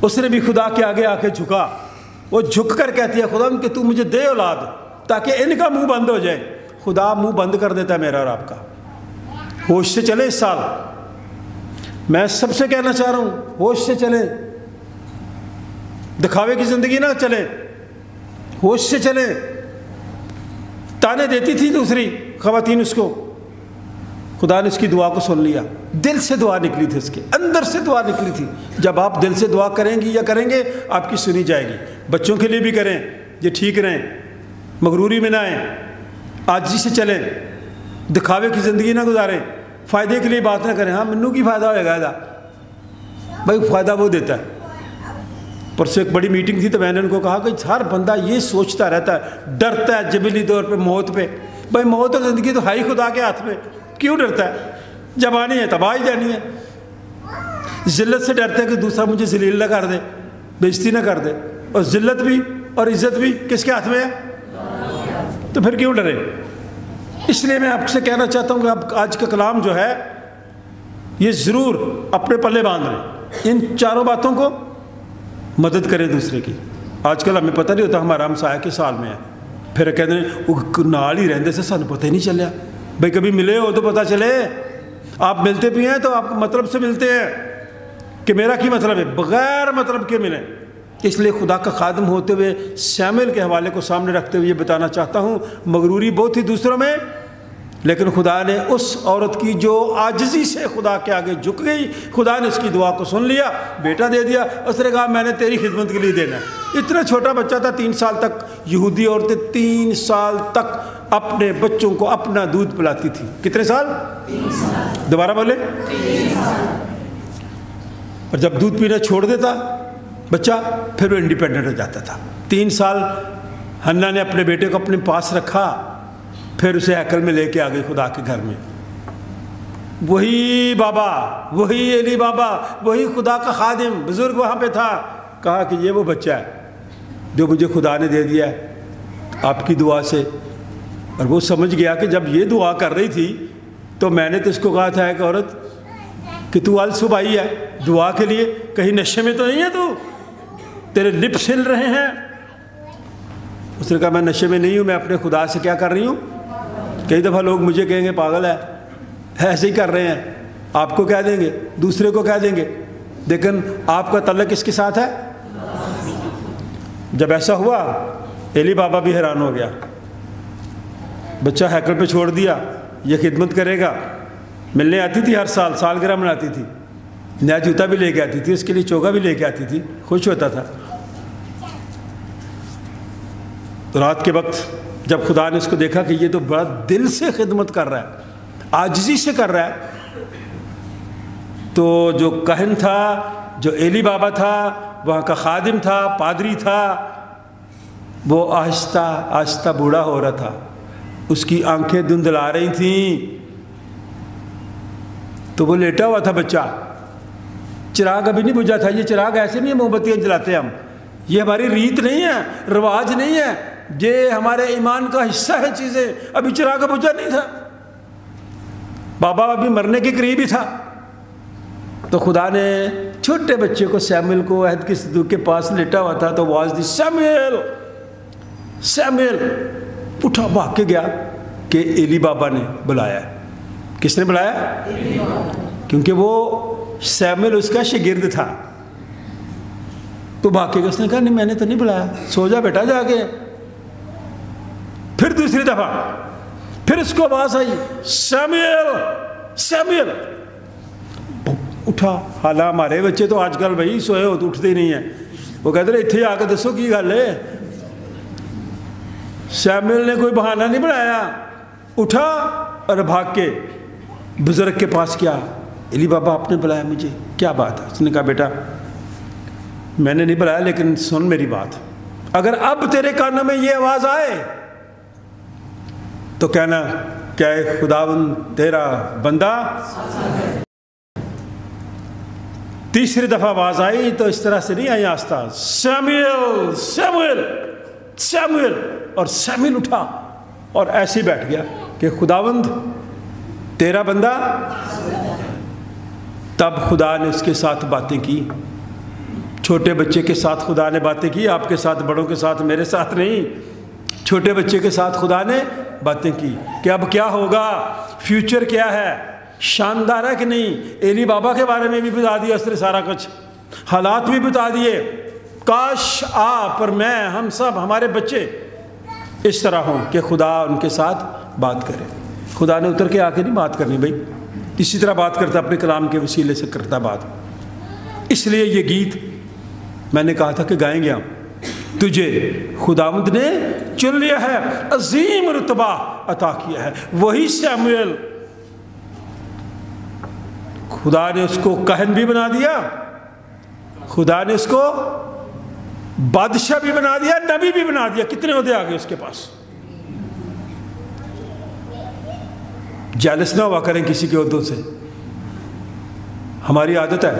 اس نے بھی خدا کے آگے آ کے جھکا. وہ جھک کر کہتی ہے خدا کہ تو مجھے دے اولاد تاکہ ان کا منہ بند ہو جائے. خدا منہ بند کر دیتا ہے میرا اور آپ کا. ہوش سے چلے اس سال. میں سب سے کہنا چاہ رہا ہوں ہوش سے چلیں، دکھاوے کی زندگی نہ چلیں، ہوش سے چلیں. تانے دیتی تھی دوسری خواتین اس کو، خدا نے اس کی دعا کو سن لیا. دل سے دعا نکلی تھی، اس کے اندر سے دعا نکلی تھی. جب آپ دل سے دعا کریں گی یا کریں گے آپ کی سنی جائے گی. بچوں کے لیے بھی کریں، یہ ٹھیک رہیں، مغروری میں نہ آئیں، عاجزی سے چلیں، دکھاوے کی زندگی نہ گزاریں، فائدے کے لیے بات نہ کریں. ہاں منو کی فائدہ ہوئے گا، بھائی فائدہ وہ دیتا ہے. پرسوں ایک بڑی میٹنگ تھی تو میں نے ان کو کہا کہ ہر بندہ یہ سوچتا رہتا ہے، ڈرتا ہے جبلی طور پہ موت پہ. بھائی موت اور زندگی تو ہے ہی خدا کے ہاتھ میں، کیوں ڈرتا ہے؟ جب آنی ہے تب آ ہی جانی ہے. ذلت سے ڈرتے ہیں کہ دوسرا مجھے ذلیل نہ کر دے، بےزتی نہ کر دے. اور ذلت بھی اور عزت بھی کس کے ہاتھ میں ہے؟ تو پھر کیوں ڈرے؟ اس لیے میں آپ سے کہنا چاہتا ہوں کہ آج کا کلام جو ہے یہ ضرور اپنے پلے باندھ لیں. ان چاروں باتوں کو مدد کریں دوسرے کی. آج کل ہمیں پتہ نہیں ہوتا ہمارا ہمسایہ کے سال میں ہے، پھر کہتے ہیں وہ نال ہی رہندے سے سانو پتہ ہی نہیں چلیا. بھائی کبھی ملے ہو تو پتہ چلے. آپ ملتے بھی ہیں تو آپ کو مطلب سے ملتے ہیں کہ میرا کی مطلب ہے، بغیر مطلب کے ملیں۔ اس لیے خدا کا خادم ہوتے ہوئے سیموئیل کے حوالے کو سامنے رکھتے ہوئے یہ بتانا چاہتا ہوں، مغروری بہت تھی دوسروں میں، لیکن خدا نے اس عورت کی جو عاجزی سے خدا کے آگے جھک گئی، خدا نے اس کی دعا کو سن لیا، بیٹا دے دیا۔ اس نے کہا میں نے تیری خدمت کے لیے دینا ہے۔ اتنا چھوٹا بچہ تھا، 3 سال تک یہودی عورتیں 3 سال تک اپنے بچوں کو اپنا دودھ پلاتی تھی۔ کتنے سال؟ 3 سال۔ دوبارہ بولے؟ 3 سال۔ اور جب دودھ پینا چھوڑ دیتا بچہ پھر وہ انڈیپینڈنٹ ہو جاتا تھا۔ 3 سال حنا نے اپنے بیٹے کو اپنے پاس رکھا، پھر اسے ہیکل میں لے کے آ گئی خدا کے گھر میں۔ وہی بابا، وہی ایلی بابا، وہی خدا کا خادم بزرگ وہاں پہ تھا، کہا کہ یہ وہ بچہ ہے جو مجھے خدا نے دے دیا ہے آپ کی دعا سے۔ اور وہ سمجھ گیا کہ جب یہ دعا کر رہی تھی تو میں نے تو اس کو کہا تھا ایک عورت کہ تو الصبح آئی ہے دعا کے لیے، کہیں نشے میں تو نہیں ہے تو؟ تیرے لپس ہل رہے ہیں۔ اس نے کہا میں نشے میں نہیں ہوں، میں اپنے خدا سے کیا کر رہی ہوں؟ کئی دفعہ لوگ مجھے کہیں گے پاگل ہے، ایسے ہی کر رہے ہیں، آپ کو کہہ دیں گے، دوسرے کو کہہ دیں گے، لیکن آپ کا تعلق کس کے ساتھ ہے؟ جب ایسا ہوا ایلی بابا بھی حیران ہو گیا، بچہ ہیکل پہ چھوڑ دیا، یہ خدمت کرے گا۔ ملنے آتی تھی ہر سال، سالگرہ مناتی تھی، نیا جوتا بھی لے کے آتی تھی، اس کے لیے چوگا بھی لے کے آتی تھی، خوش ہوتا تھا۔ تو رات کے وقت جب خدا نے اس کو دیکھا کہ یہ تو بڑا دل سے خدمت کر رہا ہے، عاجزی سے کر رہا ہے، تو جو کہن تھا، جو ایلی بابا تھا، وہاں کا خادم تھا، پادری تھا، وہ آہستہ آہستہ بوڑھا ہو رہا تھا، اس کی آنکھیں دھندلا رہی تھیں، تو وہ لیٹا ہوا تھا بچہ، چراغ ابھی نہیں بجھا تھا۔ یہ چراغ ایسے نہیں ہے موم بتیاں جلاتے ہم، یہ ہماری ریت نہیں ہے، رواج نہیں ہے، یہ ہمارے ایمان کا حصہ ہے چیزیں۔ ابھی چراغ بجھا نہیں تھا، بابا ابھی مرنے کے قریب ہی تھا۔ تو خدا نے چھوٹے بچے کو، سیموئیل کو، عہد کے صندوق کے پاس لیٹا ہوا تھا، تو آواز دی سیموئیل سیموئیل، اٹھا بھاگ کے گیا کہ ایلی بابا نے بلایا ہے۔ کس نے بلایا؟ کیونکہ وہ سیموئیل اس کا شاگرد تھا، تو بھاگ کے گیا۔ اس نے کہا نہیں میں نے تو نہیں بلایا، سو جا بیٹا جا کے۔ پھر دوسری دفعہ پھر اس کو آواز آئی سیموئیل سیموئیل، اٹھا۔ حالانکہ ہمارے بچے تو آج کل بھائی سوئے ہو تو اٹھتے ہی نہیں ہیں، وہ کہتے رہے اتنے آ کے دسو کی گل ہے۔ سیموئیل نے کوئی بہانہ نہیں بنایا، اٹھا اور بھاگ کے بزرگ کے پاس کیا، ایلی بابا آپ نے بلایا مجھے، کیا بات ہے؟ اس نے کہا بیٹا میں نے نہیں بلایا، لیکن سن میری بات، اگر اب تیرے کانوں میں یہ آواز آئے تو کہنا کہ اے خداوند تیرا بندہ۔ تیسری دفعہ آواز آئی تو اس طرح سے نہیں آئی، آہستہ سیموئیل سیموئیل سیموئیل، اور سیموئیل اٹھا اور ایسے ہی بیٹھ گیا کہ خداوند تیرا بندہ۔ تب خدا نے اس کے ساتھ باتیں کی، چھوٹے بچے کے ساتھ خدا نے باتیں کی، آپ کے ساتھ، بڑوں کے ساتھ، میرے ساتھ نہیں، چھوٹے بچے کے ساتھ خدا نے باتیں کی کہ اب کیا ہوگا، فیوچر کیا ہے، شاندار ہے کہ نہیں۔ ایلی بابا کے بارے میں بھی بتا دیا اس نے سارا کچھ، حالات بھی بتا دیے، کاش آپ اور میں، ہم سب، ہمارے بچے اس طرح ہوں کہ خدا ان کے ساتھ بات کرے۔ خدا نے اتر کے آ کے نہیں بات کرنی بھائی، اسی طرح بات کرتا، اپنے کلام کے وسیلے سے کرتا بات۔ اس لیے یہ گیت میں نے کہا تھا کہ گائیں گے ہم، تجھے خداوند نے چن لیا ہے، عظیم رتبہ عطا کیا ہے۔ وہی سیموئیل، خدا نے اس کو کہن بھی بنا دیا، خدا نے اس کو بادشاہ بھی بنا دیا، نبی بھی بنا دیا۔ کتنے عہدے آ گئے اس کے پاس۔ جیلس نہ ہوا کریں کسی کے عہدوں سے، ہماری عادت ہے،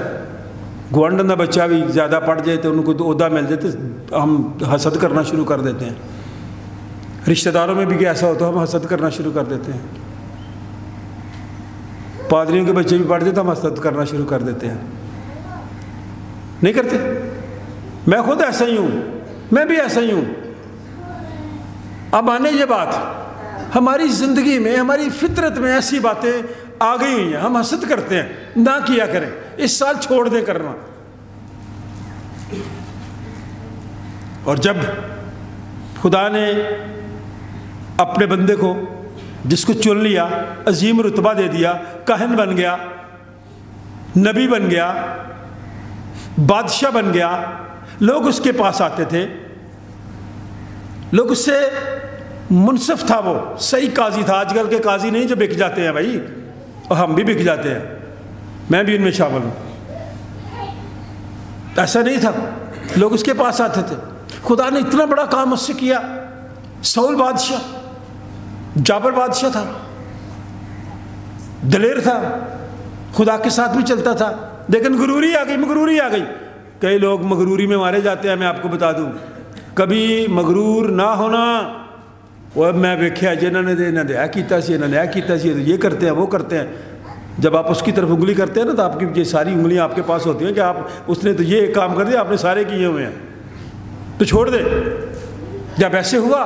گوانڈن کا بچہ بھی زیادہ پڑھ جائے تو ان کو عہدہ مل جائے تو ہم حسد کرنا شروع کر دیتے ہیں۔ رشتہ داروں میں بھی کہ ایسا ہو تو ہم حسد کرنا شروع کر دیتے ہیں، پادریوں کے بچے بھی پڑھ جائے تو ہم حسد کرنا شروع کر دیتے ہیں، نہیں کرتے؟ میں خود ایسا ہی ہوں، میں بھی ایسا ہی ہوں۔ اب آنے یہ بات، ہماری زندگی میں، ہماری فطرت میں ایسی باتیں آ گئی ہوئی ہیں، ہم حسد کرتے ہیں، نہ کیا کریں، اس سال چھوڑ دیں کرنا۔ اور جب خدا نے اپنے بندے کو، جس کو چن لیا، عظیم رتبہ دے دیا، کاہن بن گیا، نبی بن گیا، بادشاہ بن گیا، لوگ اس کے پاس آتے تھے، لوگ اس سے منصف تھا، وہ صحیح قاضی تھا۔ آج کل کے قاضی نہیں جو بک جاتے ہیں بھائی، اور ہم بھی بک جاتے ہیں، میں بھی ان میں شامل ہوں۔ ایسا نہیں تھا، لوگ اس کے پاس آتے تھے۔ خدا نے اتنا بڑا کام اس سے کیا۔ سول بادشاہ، جابر بادشاہ تھا، دلیر تھا، خدا کے ساتھ بھی چلتا تھا، لیکن غروری آ گئی، مغروری آ گئی۔ کئی لوگ مغروری میں مارے جاتے ہیں، میں آپ کو بتا دوں، کبھی مغرور نہ ہونا۔ وہ میں دیکھا جنہوں نے یہ کیتا سی، انہوں نے یہ کیتا سی، یہ کرتے ہیں، وہ کرتے ہیں۔ جب آپ اس کی طرف انگلی کرتے ہیں نا، تو آپ کی یہ ساری انگلیاں آپ کے پاس ہوتی ہیں کہ آپ، اس نے تو یہ کام کر دیا، آپ نے سارے کیے ہوئے ہیں، تو چھوڑ دے۔ جب ایسے ہوا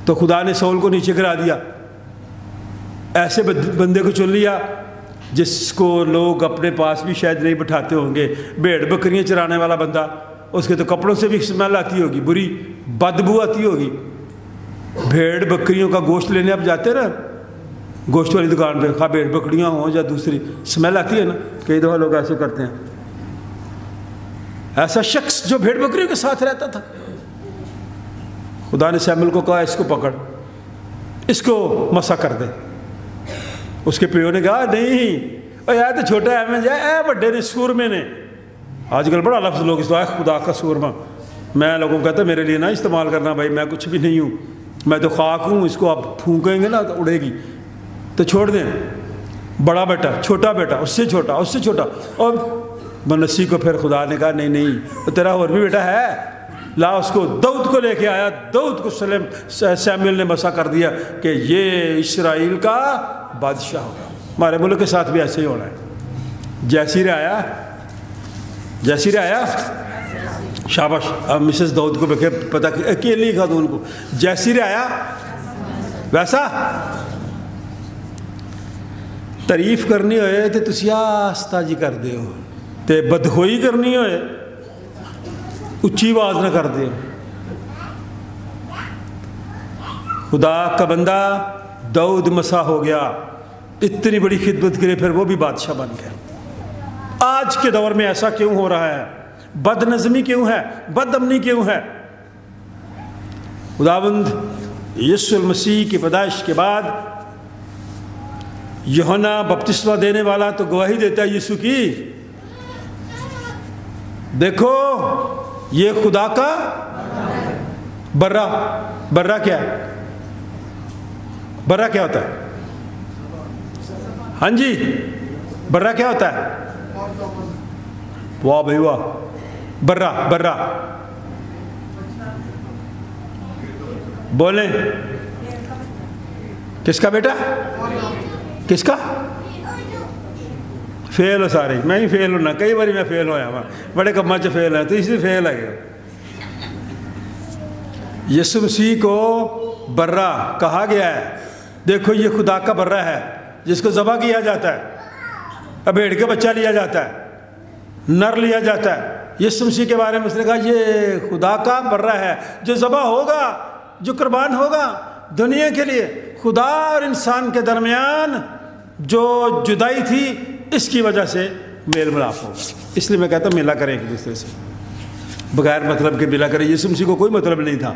تو خدا نے سول کو نیچے گرا دیا، ایسے بندے کو چن لیا جس کو لوگ اپنے پاس بھی شاید نہیں بٹھاتے ہوں گے۔ بھیڑ بکریاں چرانے والا بندہ، اس کے تو کپڑوں سے بھی اسمیل آتی ہوگی، بری بدبو آتی ہوگی۔ بھیڑ بکریوں کا گوشت لینے آپ جاتے ہیں نا گوشت والی دکان پہ، خواہ بھیڑ بکریاں ہوں یا دوسری، اسمیل آتی ہے نا۔ کئی دفعہ لوگ ایسے کرتے ہیں۔ ایسا شخص جو بھیڑ بکریوں کے ساتھ رہتا تھا، خدا نے سیموئیل کو کہا اس کو پکڑ، اس کو مسح کر دے۔ اس کے پیو نے کہا نہیں، یار تو چھوٹا ہے، میں اے بڑے نے، سورمے نے۔ آج کل بڑا لفظ لوگ اس خدا کا سورما، میں لوگوں کو کہتا میرے لیے نہ استعمال کرنا بھائی، میں کچھ بھی نہیں ہوں، میں تو خاک ہوں، اس کو آپ پھونکیں گے نا تو اڑے گی، تو چھوڑ دیں۔ بڑا بیٹا، چھوٹا بیٹا، اس سے چھوٹا، اس سے چھوٹا۔ اور منسی کو پھر خدا نے کہا نہیں نہیں، تیرا اور بھی بیٹا ہے، لا اس کو۔ داؤد کو لے کے آیا، داؤد کو سیموئیل نے مسح کر دیا کہ یہ اسرائیل کا بادشاہ ہوگا۔ ہمارے ملک کے ساتھ بھی ایسے ہی ہونا ہے۔ جیسی رعایا، جیسی رعایا، شاباش۔ اب مسز داؤد کو بکے پتہ کہ اکیلی خاتون کو جیسی رعایا ویسا تعریف کرنی ہوئے تو تسی آستہ جی کر دے ہو، تے بدخوئی کرنی ہوئے اچھی آواز نہ کر دے۔ خدا کا بندہ داؤد مسح ہو گیا، اتنی بڑی خدمت کرے، پھر وہ بھی بادشاہ بن گیا۔ آج کے دور میں ایسا کیوں ہو رہا ہے؟ بد نظمی کیوں ہے؟ بد امنی کیوں ہے؟ خداوند یسوع المسیح کی پیدائش کے بعد یوحنا بپتسمہ دینے والا تو گواہی دیتا ہے یسوع کی، دیکھو یہ خدا کا برہ۔ برہ کیا ہے؟ برہ کیا ہوتا ہے؟ ہاں جی، برہ کیا ہوتا ہے؟ واہ بھائی واہ، برہ، برہ بولیں، کس کا بیٹا؟ کس کا؟ فیل ہو سارے، میں ہی فیل ہونا، کئی باری میں فیل ہویا ہوں، بڑے کماں چ فیل ہے، تو اس لیے فیل ہے گیا۔ یسوع مسیح کو برہ کہا گیا ہے، دیکھو یہ خدا کا برہ ہے جس کو ذبح کیا جاتا ہے، بھیڑ کے بچہ لیا جاتا ہے، نر لیا جاتا ہے۔ یسوع مسیح کے بارے میں اس نے کہا یہ خدا کا برہ ہے جو ذبح ہوگا، جو قربان ہوگا دنیا کے لیے۔ خدا اور انسان کے درمیان جو جدائی تھی، اس کی وجہ سے میل ملاپ ہو۔ اس لیے میں کہتا ہوں ملا کریں ایک دوسرے سے، بغیر مطلب کے ملا کریں۔ یسوع مسیح کو کوئی مطلب نہیں تھا،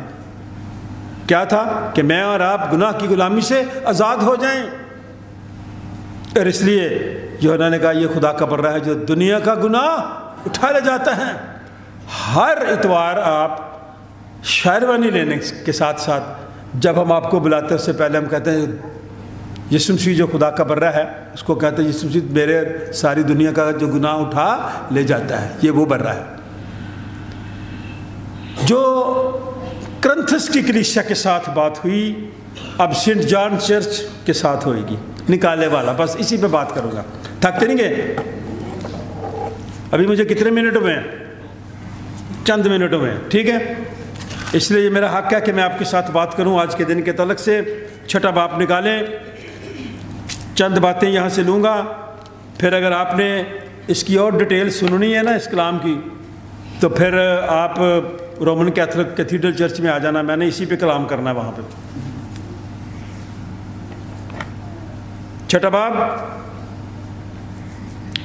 کیا تھا کہ میں اور آپ گناہ کی غلامی سے آزاد ہو جائیں۔ اور اس لیے یوحنا نے کہا یہ خدا کا برہ ہے جو دنیا کا گناہ اٹھا لے جاتا ہے۔ ہر اتوار آپ شاعروانی لینے کے ساتھ ساتھ جب ہم آپ کو بلاتے ہیں، اس سے پہلے ہم کہتے ہیں یسوع مسیح جو خدا کا برہ ہے، اس کو کہتے ہیں یسوع مسیح میرے ساری دنیا کا جو گناہ اٹھا لے جاتا ہے، یہ وہ برہ ہے۔ جو کرنتھس کی کلیسیا کے ساتھ بات ہوئی، اب سینٹ جان چرچ کے ساتھ ہوئے گی، نکالے والا۔ بس اسی پہ بات کروں گا، تھکتے نہیں گے؟ ابھی مجھے کتنے منٹ ہوئے ہیں؟ چند منٹ ہوئے ہیں، ٹھیک ہے۔ اس لیے یہ میرا حق ہے کہ میں آپ کے ساتھ بات کروں آج کے دن کے تعلق سے۔ چھٹا باب نکالیں، چند باتیں یہاں سے لوں گا، پھر اگر آپ نے اس کی اور ڈیٹیل سننی ہے نا اس کلام کی، تو پھر آپ رومن کیتھولک کیتھیڈرل چرچ میں آ جانا، میں نے اسی پہ کلام کرنا ہے وہاں پہ۔ چھٹا باب،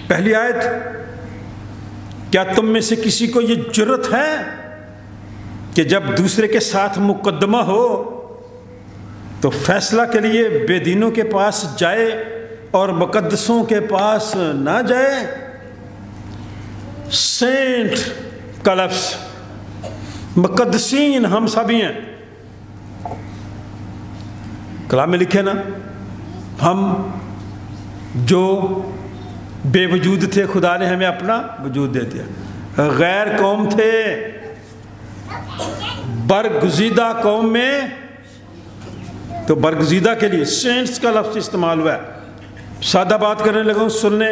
پہلی آیت، کیا تم میں سے کسی کو یہ جرت ہے کہ جب دوسرے کے ساتھ مقدمہ ہو تو فیصلہ کے لیے بے دینوں کے پاس جائے اور مقدسوں کے پاس نہ جائے؟ سینٹ کا لفظ، مقدسین ہم سبھی ہیں، کلام میں لکھے نا، ہم جو بے وجود تھے خدا نے ہمیں اپنا وجود دے دیا، غیر قوم تھے، برگزیدہ قوم میں، تو برگزیدہ کے لیے سینٹس کا لفظ استعمال ہوا ہے۔ سادہ بات کرنے لگا ہوں، سننے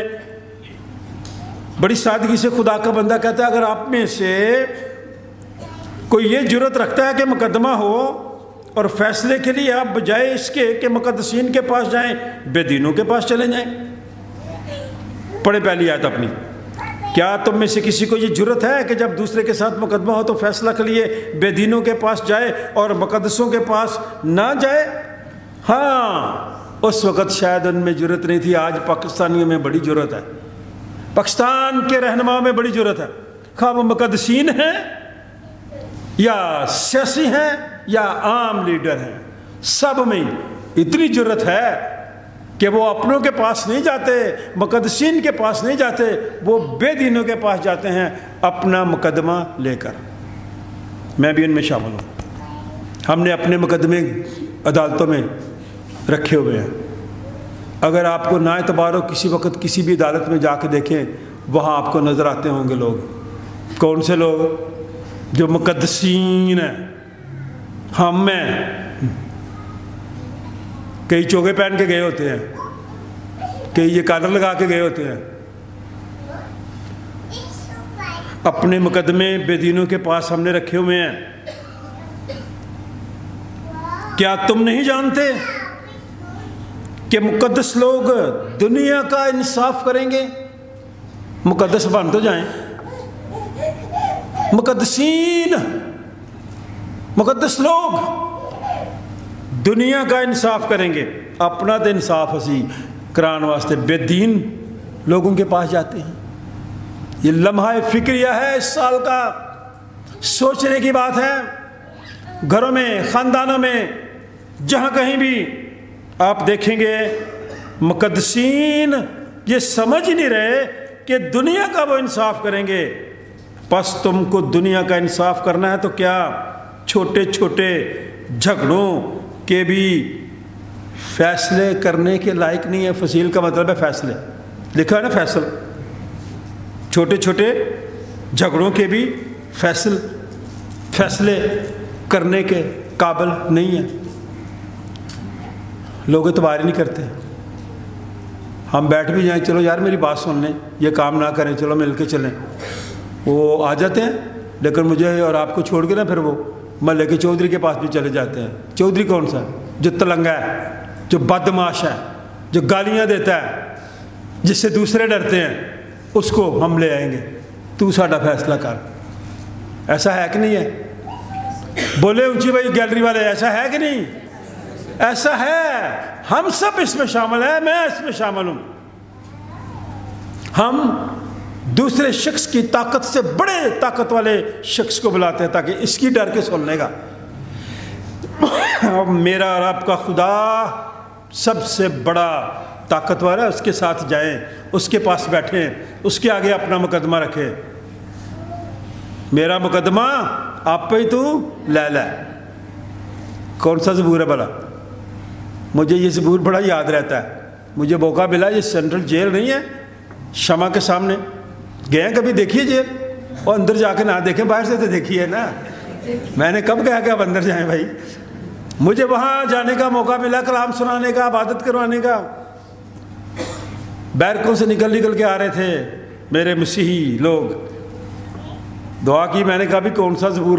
بڑی سادگی سے خدا کا بندہ کہتا ہے اگر آپ میں سے کوئی یہ جرت رکھتا ہے کہ مقدمہ ہو اور فیصلے کے لیے آپ بجائے اس کے کہ مقدسین کے پاس جائیں بے دینوں کے پاس چلے جائیں۔ پڑھے پہلی آیت اپنی، کیا تم میں سے کسی کو یہ جرت ہے کہ جب دوسرے کے ساتھ مقدمہ ہو تو فیصلہ کے لیے بے دینوں کے پاس جائے اور مقدسوں کے پاس نہ جائے؟ ہاں، اس وقت شاید ان میں جرت نہیں تھی، آج پاکستانیوں میں بڑی جرت ہے، پاکستان کے رہنماؤں میں بڑی جرت ہے، خواہ وہ مقدسین ہیں یا سیاسی ہیں یا عام لیڈر ہیں، سب میں اتنی جرت ہے کہ وہ اپنوں کے پاس نہیں جاتے، مقدسین کے پاس نہیں جاتے، وہ بے دینوں کے پاس جاتے ہیں اپنا مقدمہ لے کر۔ میں بھی ان میں شامل ہوں، ہم نے اپنے مقدمے عدالتوں میں رکھے ہوئے ہیں۔ اگر آپ کو نا اعتبار ہو کسی وقت کسی بھی عدالت میں جا کے دیکھیں، وہاں آپ کو نظر آتے ہوں گے لوگ، کون سے لوگ؟ جو مقدسین ہیں، ہم میں کئی چوگے پہن کے گئے ہوتے ہیں، کئی یہ کالر لگا کے گئے ہوتے ہیں، اپنے مقدمے بے دینوں کے پاس ہم نے رکھے ہوئے ہیں۔ کیا تم نہیں جانتے کہ مقدس لوگ دنیا کا انصاف کریں گے؟ مقدس بن تو جائیں، مقدسین، مقدس لوگ دنیا کا انصاف کریں گے، اپنا تو انصاف اسی کران واسطے بے دین لوگوں کے پاس جاتے ہیں۔ یہ لمحہ فکریہ ہے اس سال کا، سوچنے کی بات ہے۔ گھروں میں، خاندانوں میں، جہاں کہیں بھی آپ دیکھیں گے مقدسین یہ سمجھ نہیں رہے کہ دنیا کا وہ انصاف کریں گے۔ پس تم کو دنیا کا انصاف کرنا ہے تو کیا چھوٹے چھوٹے جھگڑوں کے بھی فیصلے کرنے کے لائق نہیں ہے؟ فصیل کا مطلب ہے فیصلے، لکھا ہے نا فیصل، چھوٹے چھوٹے جھگڑوں کے بھی فیصلے کرنے کے قابل نہیں ہیں۔ لوگ اعتبار ہی نہیں کرتے، ہم بیٹھ بھی جائیں چلو یار میری بات سن لیں، یہ کام نہ کریں، چلو مل کے چلیں، وہ آ جاتے ہیں، لیکن مجھے اور آپ کو چھوڑ کے نا پھر وہ محلے کے چودھری کے پاس بھی چلے جاتے ہیں۔ چودھری کون سا ہے؟ جو تلنگا ہے، جو بدمعاش ہے، جو گالیاں دیتا ہے، جس سے دوسرے ڈرتے ہیں، اس کو ہم لے آئیں گے، تو ساڈا فیصلہ کر۔ ایسا ہے کہ نہیں ہے؟ بولے اونچی بھائی گیلری والے، ایسا ہے کہ نہیں؟ ایسا ہے، ہم سب اس میں شامل ہیں، میں اس میں شامل ہوں۔ ہم دوسرے شخص کی طاقت سے بڑے طاقت والے شخص کو بلاتے ہیں تاکہ اس کی ڈر کے سن لے گا۔ میرا اور آپ کا خدا سب سے بڑا طاقتور ہے، اس کے ساتھ جائیں، اس کے پاس بیٹھیں، اس کے آگے اپنا مقدمہ رکھیں۔ میرا مقدمہ آپ پہ ہی تو لے لے۔ کون سا زبور ہے بھلا؟ مجھے یہ زبور بڑا یاد رہتا ہے۔ مجھے موقع ملا، یہ سینٹرل جیل نہیں ہے شمع کے سامنے، گئے ہیں کبھی دیکھیے جیل؟ اور اندر جا کے نہ دیکھیں، باہر سے تو دیکھیے نا۔ میں نے کب کہا کہ آپ اندر جائیں بھائی؟ مجھے وہاں جانے کا موقع ملا، کلام سنانے کا، عبادت کروانے کا۔ بیرکوں سے نکل کے آ رہے تھے میرے مسیحی لوگ، دعا کی، میں نے کہا بھی کون سا زبور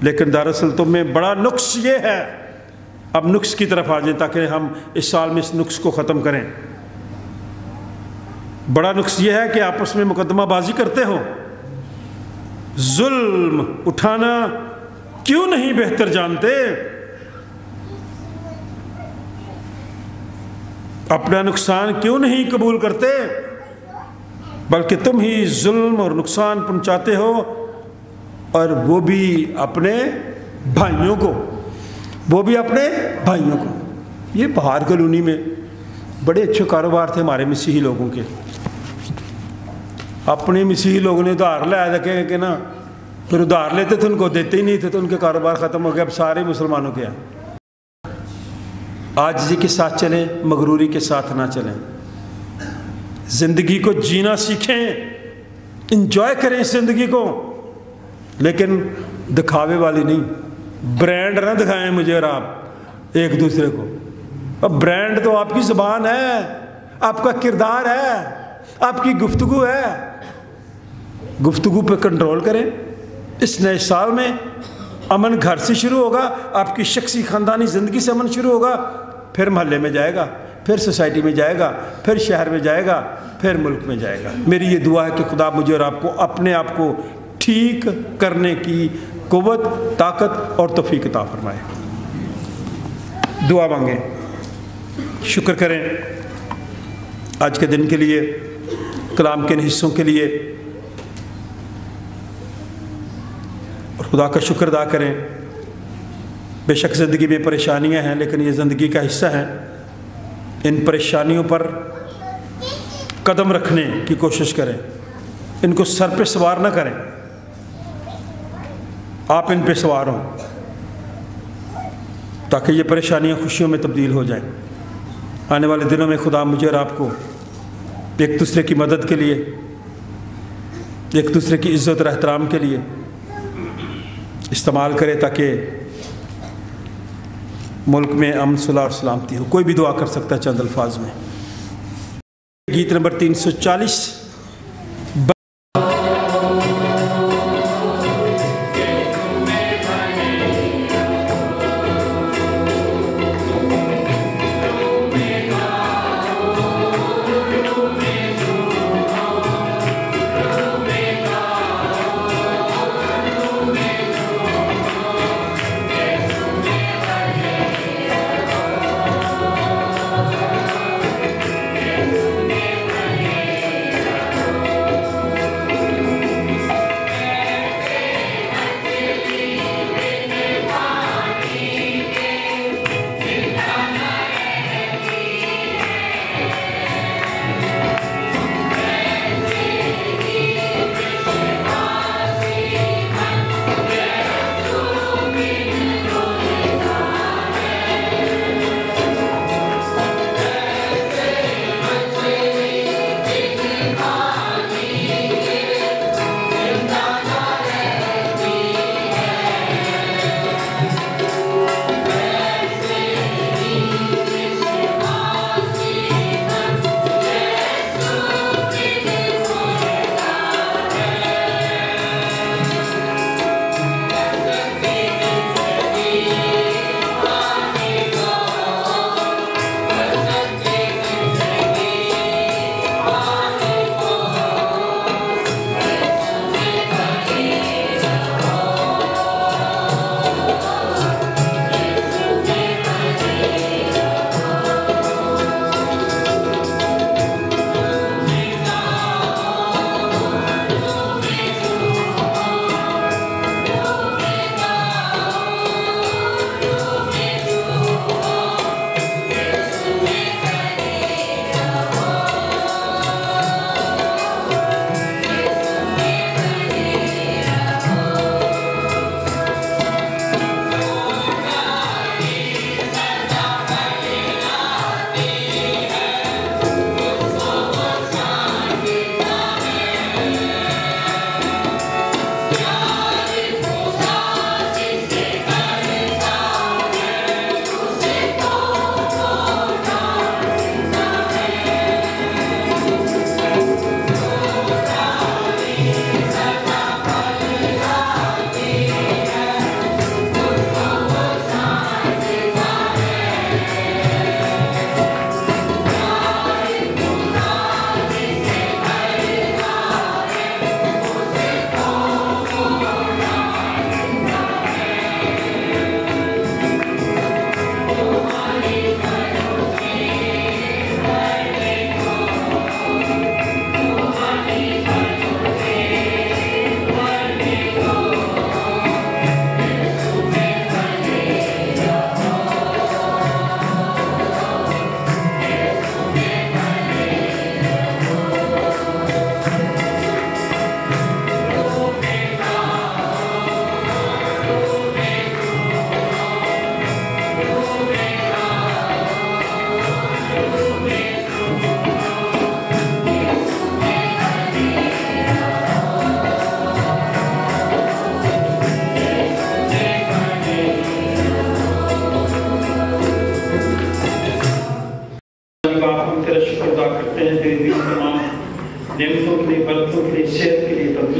لیکن دراصل تم میں بڑا نقص یہ ہے، اب نقص کی طرف آ جائیں تاکہ ہم اس سال میں اس نقص کو ختم کریں۔ بڑا نقص یہ ہے کہ آپس میں مقدمہ بازی کرتے ہو، ظلم اٹھانا کیوں نہیں بہتر جانتے، اپنا نقصان کیوں نہیں قبول کرتے، بلکہ تم ہی ظلم اور نقصان پہنچاتے ہو، اور وہ بھی اپنے بھائیوں کو، وہ بھی اپنے بھائیوں کو۔ یہ بہار کالونی میں بڑے اچھے کاروبار تھے ہمارے مسیحی لوگوں کے، اپنے مسیحی لوگوں نے ادھار لایا رکھے کہ نا، پھر ادھار لیتے تھے ان کو دیتے ہی نہیں تھے، تو ان کے کاروبار ختم ہو گیا۔ اب سارے مسلمانوں کے ہیں۔ عاجزی کے ساتھ چلیں، مغروری کے ساتھ نہ چلیں، زندگی کو جینا سیکھیں، انجوائے کریں اس زندگی کو، لیکن دکھاوے والی نہیں، برانڈ نہ دکھائیں مجھے اور آپ ایک دوسرے کو۔ اب برانڈ تو آپ کی زبان ہے، آپ کا کردار ہے، آپ کی گفتگو ہے، گفتگو پہ کنٹرول کریں۔ اس نئے سال میں امن گھر سے شروع ہوگا، آپ کی شخصی خاندانی زندگی سے امن شروع ہوگا، پھر محلے میں جائے گا، پھر سوسائٹی میں جائے گا، پھر شہر میں جائے گا، پھر ملک میں جائے گا۔ میری یہ دعا ہے کہ خدا مجھے اور آپ کو اپنے آپ کو ٹھیک کرنے کی قوت، طاقت اور توفیق عطا فرمائے۔ دعا مانگیں، شکر کریں آج کے دن کے لیے، کلام کے ان حصوں کے لیے، اور خدا کا شکر ادا کریں۔ بے شک زندگی میں پریشانیاں ہیں، لیکن یہ زندگی کا حصہ ہیں۔ ان پریشانیوں پر قدم رکھنے کی کوشش کریں، ان کو سر پہ سوار نہ کریں، آپ ان پہ سوار ہوں تاکہ یہ پریشانیاں خوشیوں میں تبدیل ہو جائیں۔ آنے والے دنوں میں خدا مجھے اور آپ کو ایک دوسرے کی مدد کے لیے، ایک دوسرے کی عزت اور احترام کے لیے استعمال کرے تاکہ ملک میں امن، صلح اور سلامتی ہو۔ کوئی بھی دعا کر سکتا ہے چند الفاظ میں۔ گیت نمبر 340۔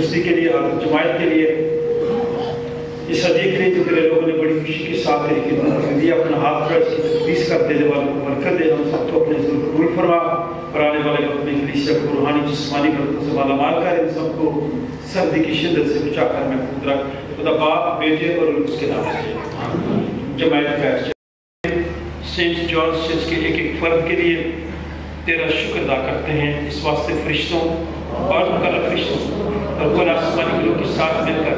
مسیح کے لیے اور جماعت کے لیے اس ہدیے کے لیے جو تیرے لوگوں نے بڑی خوشی کے ساتھ تیری خدمت کر دی، اپنا ہاتھ پر اس کی تقدیس کر دینے والوں کو برکت دے، ہم سب کو اپنے ذل قبول فرما اور آنے والے اپنے کلیسیا کو روحانی جسمانی برکتوں سے مالا مال کر، ان سب کو سردی کی شدت سے بچا کر محفوظ رکھ، خدا باپ بیٹے اور اس کے نام سے جماعت بیٹھ جائے۔ سینٹ جارج چرچ کے ایک ایک فرد کے لیے تیرا شکر ادا کرتے ہیں، اس واسطے فرشتوں اور مقرر فرشتوں اور کل آسمانی گروہ کے ساتھ مل کر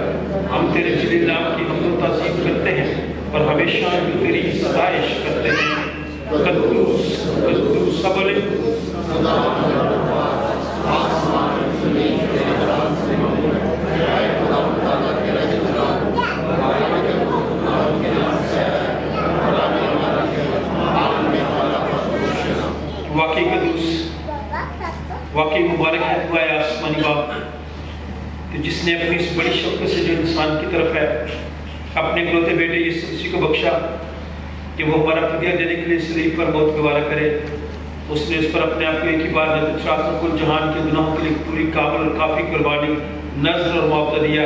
ہم تیرے جلیل نام کی حمد و تعظیم کرتے ہیں اور ہمیشہ تیری ستائش کرتے ہیں۔ قدوس قدوس سب بولے واقعی قدوس، واقعی مبارک ہے تو اے آسمانی باپ کہ جس نے اپنی اس بڑی شفقت سے جو انسان کی طرف ہے اپنے اکلوتے بیٹے یسوع مسیح کو بخشا کہ وہ ہمارا فدیہ دینے کے لیے صلیب پر موت گوارا کرے۔ اس نے اس پر اپنے آپ کو ایک ہی بار نظر چاہت اور کل جہان کے گناہوں کے لیے پوری کامل اور کافی قربانی نذر اور معاوضہ دیا۔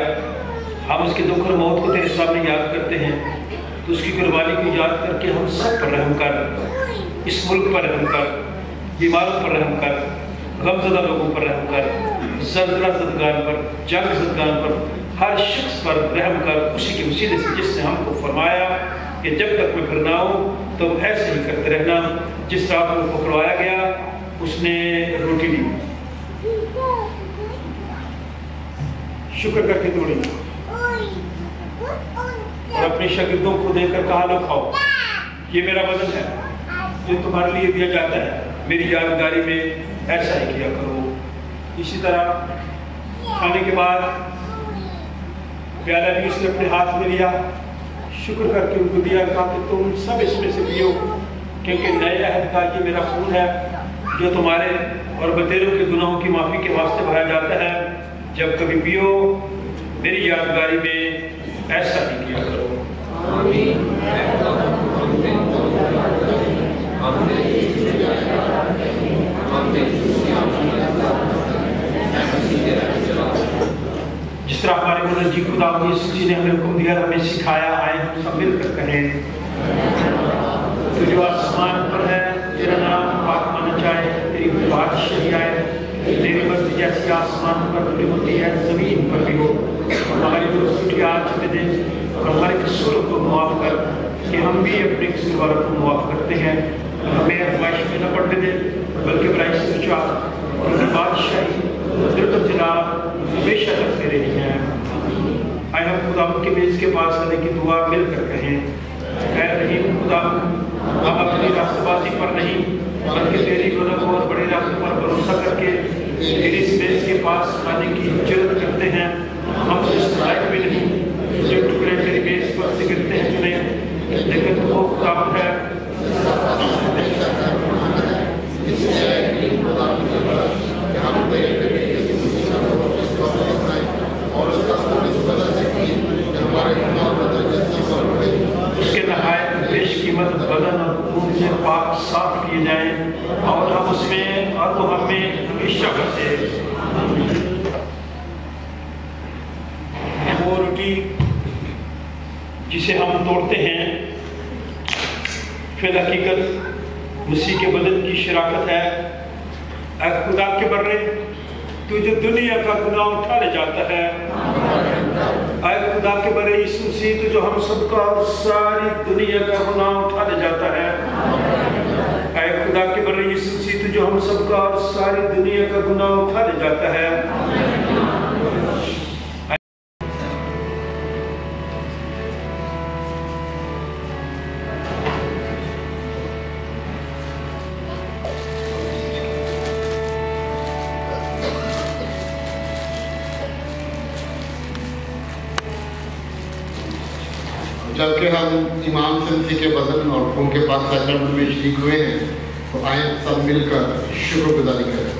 ہم اس کے دکھ اور موت کو تیرے سامنے یاد کرتے ہیں، تو اس کی قربانی کو یاد کر کے ہم سب پر رحم کر، اس ملک پر رحم کر، بیماروں پر رحم کر، غمزدہ لوگوں پر رحم کر، زلزلہ زدگان پر، جنگ زدگان پر، ہر شخص پر رحم کر، اسی کے وسیلے سے جس نے ہم کو فرمایا کہ جب تک میں پھر نہ ہوں تو ایسے ہی کرتے رہنا۔ جس رات میں پکڑوایا گیا اس نے روٹی لی، شکر کر کے توڑی اور اپنے شاگردوں کو دے کر کہا، لو کھاؤ، یہ میرا بدن ہے جو تمہارے لیے دیا جاتا ہے، میری یادگاری میں ایسا ہی کیا کرو۔ اسی طرح کھانے کے بعد پیالہ بھی اس نے اپنے ہاتھ میں لیا، شکر کر کے ان کو دیا، کہا کہ تم سب اس میں سے پیو، کیونکہ نئے عہد کا یہ میرا خون ہے جو تمہارے اور بتیروں کے گناہوں کی معافی کے واسطے بہایا جاتا ہے، جب کبھی پیو میری یادگاری میں ایسا ہی کیا کرو۔ جس طرح ہمارے منجی خدا یسوع مسیح نے ہمیں حکم دیا، ہمیں سکھایا، آئے ہم سب مل کر کہیں، تو جو آسمان پر ہے تیرا نام پاک مانا جائے، تیری بادشاہی آئے، تیری مرضی جیسی آسمان پر بھی ہوتی ہے زمین پر بھی ہو۔ ہماری روزی آج ہمیں دے اور ہمارے قصوروں کو معاف کر کہ ہم بھی اپنے قصور والوں کو معاف کرتے ہیں، ہمیں آزمائش میں نہ پڑنے دے بلکہ برائی سے بچا، کیونکہ بادشاہی قدرت و جلال ہمیشہ تک تیرے ہی ہیں۔ آئے ہم خدا کے میز کے پاس آنے کی دعا مل کر کہیں، اے رحیم خدا، ہم اپنی راستہ بازی پر نہیں بلکہ تیری غلط اور بڑے راستے پر بھروسہ کر کے تیری اس میز کے پاس آنے کی جرات کرتے ہیں۔ ہم اس لائق بھی نہیں جو ٹکڑے تیری میز پر سے گرتے ہیں چنے، لیکن تو وہ خدا ہے اس کے نہایت بیش قیمت بدن اور خون سے پاک صاف کیے جائیں اور ہم اس میں اور وہ ہم میں ہمیشہ بسے۔ وہ روٹی جسے ہم توڑتے ہیں فی الحقیقت مسیح کے بدن کی شراکت ہے۔ اے خدا کے برے تو جو دنیا کا گناہ اٹھا لے جاتا ہے، اے خدا کے برے یسوع مسیح تو جو ہم سب کا اور ساری دنیا کا گناہ اٹھا لے جاتا ہے، اے خدا کے برے یسوع مسیح تو جو ہم سب کا اور ساری دنیا کا گناہ اٹھا لے جاتا ہے۔ جبکہ ہم امام مسیح کے بدن اور خون کے پاک سیکرمنٹ میں شریک ہوئے ہیں تو آئیں سب مل کر شکر گزاری کریں۔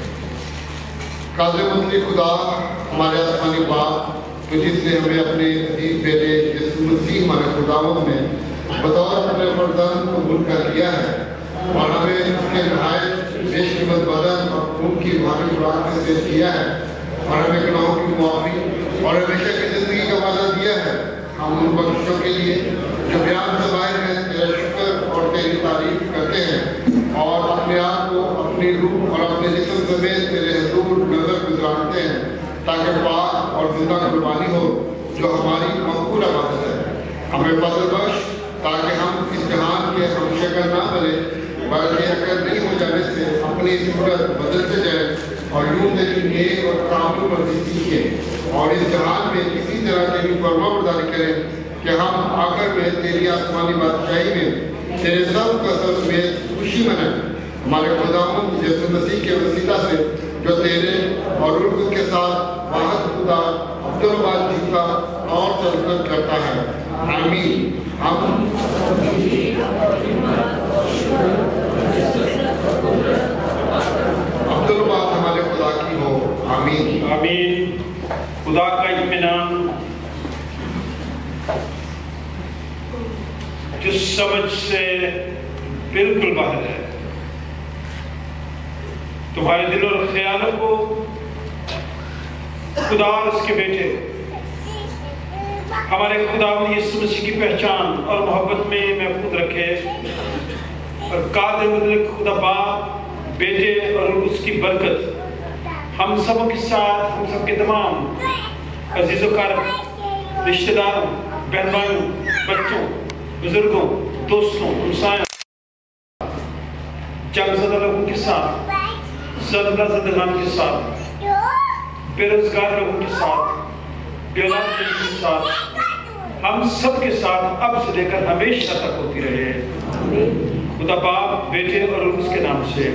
قادر مطلق خدا ہمارے آسمانی باپ تو جس نے ہمیں اپنے عزیز بیٹے یسوع مسیح ہمارے خداوند میں بطور اپنے فرزند قبول کر لیا ہے اور ہمیں اس کے نہایت بیش قیمت بدن اور خون کی روحانی خوراک سے کیا ہے اور ہمیں گناہوں کی معافی اور ہمیشہ کی زندگی کا وعدہ دیا ہے. ہم ان بخشوں کے لیے جو بیان سے باہر ہیں تیرا شکر اور تیری تعریف کرتے ہیں اور اپنے آپ کو اپنی روح اور اپنے جسم سمیت تیرے حضور نظر گزارتے ہیں تاکہ پاک اور زندہ قربانی ہو جو ہماری مقبول عبادت ہے. ہمیں فضل بخش تاکہ ہم اس جہان کے ہم شکل نہ بنے بلکہ اگر نہیں ہو جانے سے اپنی صورت بدلتے جائیں اور یوں تیری نیک اور کامل مرضی سیکھیں اور اس جہان میں کسی طرح تیری فرما برداری کریں کہ ہم آخر میں تیری آسمانی بادشاہی میں تیرے سب کا سب میں خوشی منائیں. ہمارے خداوند یسوع مسیح کے وسیلہ سے جو تیرے اور روح کے ساتھ واحد خدا عبدالباد جیتا اور سلطنت کرتا ہے. آمین. ہم عبدالباد ہمارے خدا کی ہو. آمین. آمین. خدا کا اطمینان جو سمجھ سے بالکل باہر ہے تمہارے دل اور خیالوں کو خدا اور اس کے بیٹے ہمارے خداوند یسوع مسیح کی پہچان اور محبت میں محفوظ رکھے اور قادر مطلق خدا باپ بیٹے اور اس کی برکت ہم سب کے ساتھ ہم سب کے تمام عزیز و اقارب رشتہ داروں بہن بھائیوں بچوں بزرگوں دوستوں ہمسایوں جنگ زدہ لوگوں کے ساتھ زندہ زندگان کے ساتھ بے روزگار لوگوں کے ساتھ بے اولاد لوگوں کے ساتھ ہم سب کے ساتھ اب سے لے کر ہمیشہ تک ہوتی رہے. خدا باپ بیٹے اور اس کے نام سے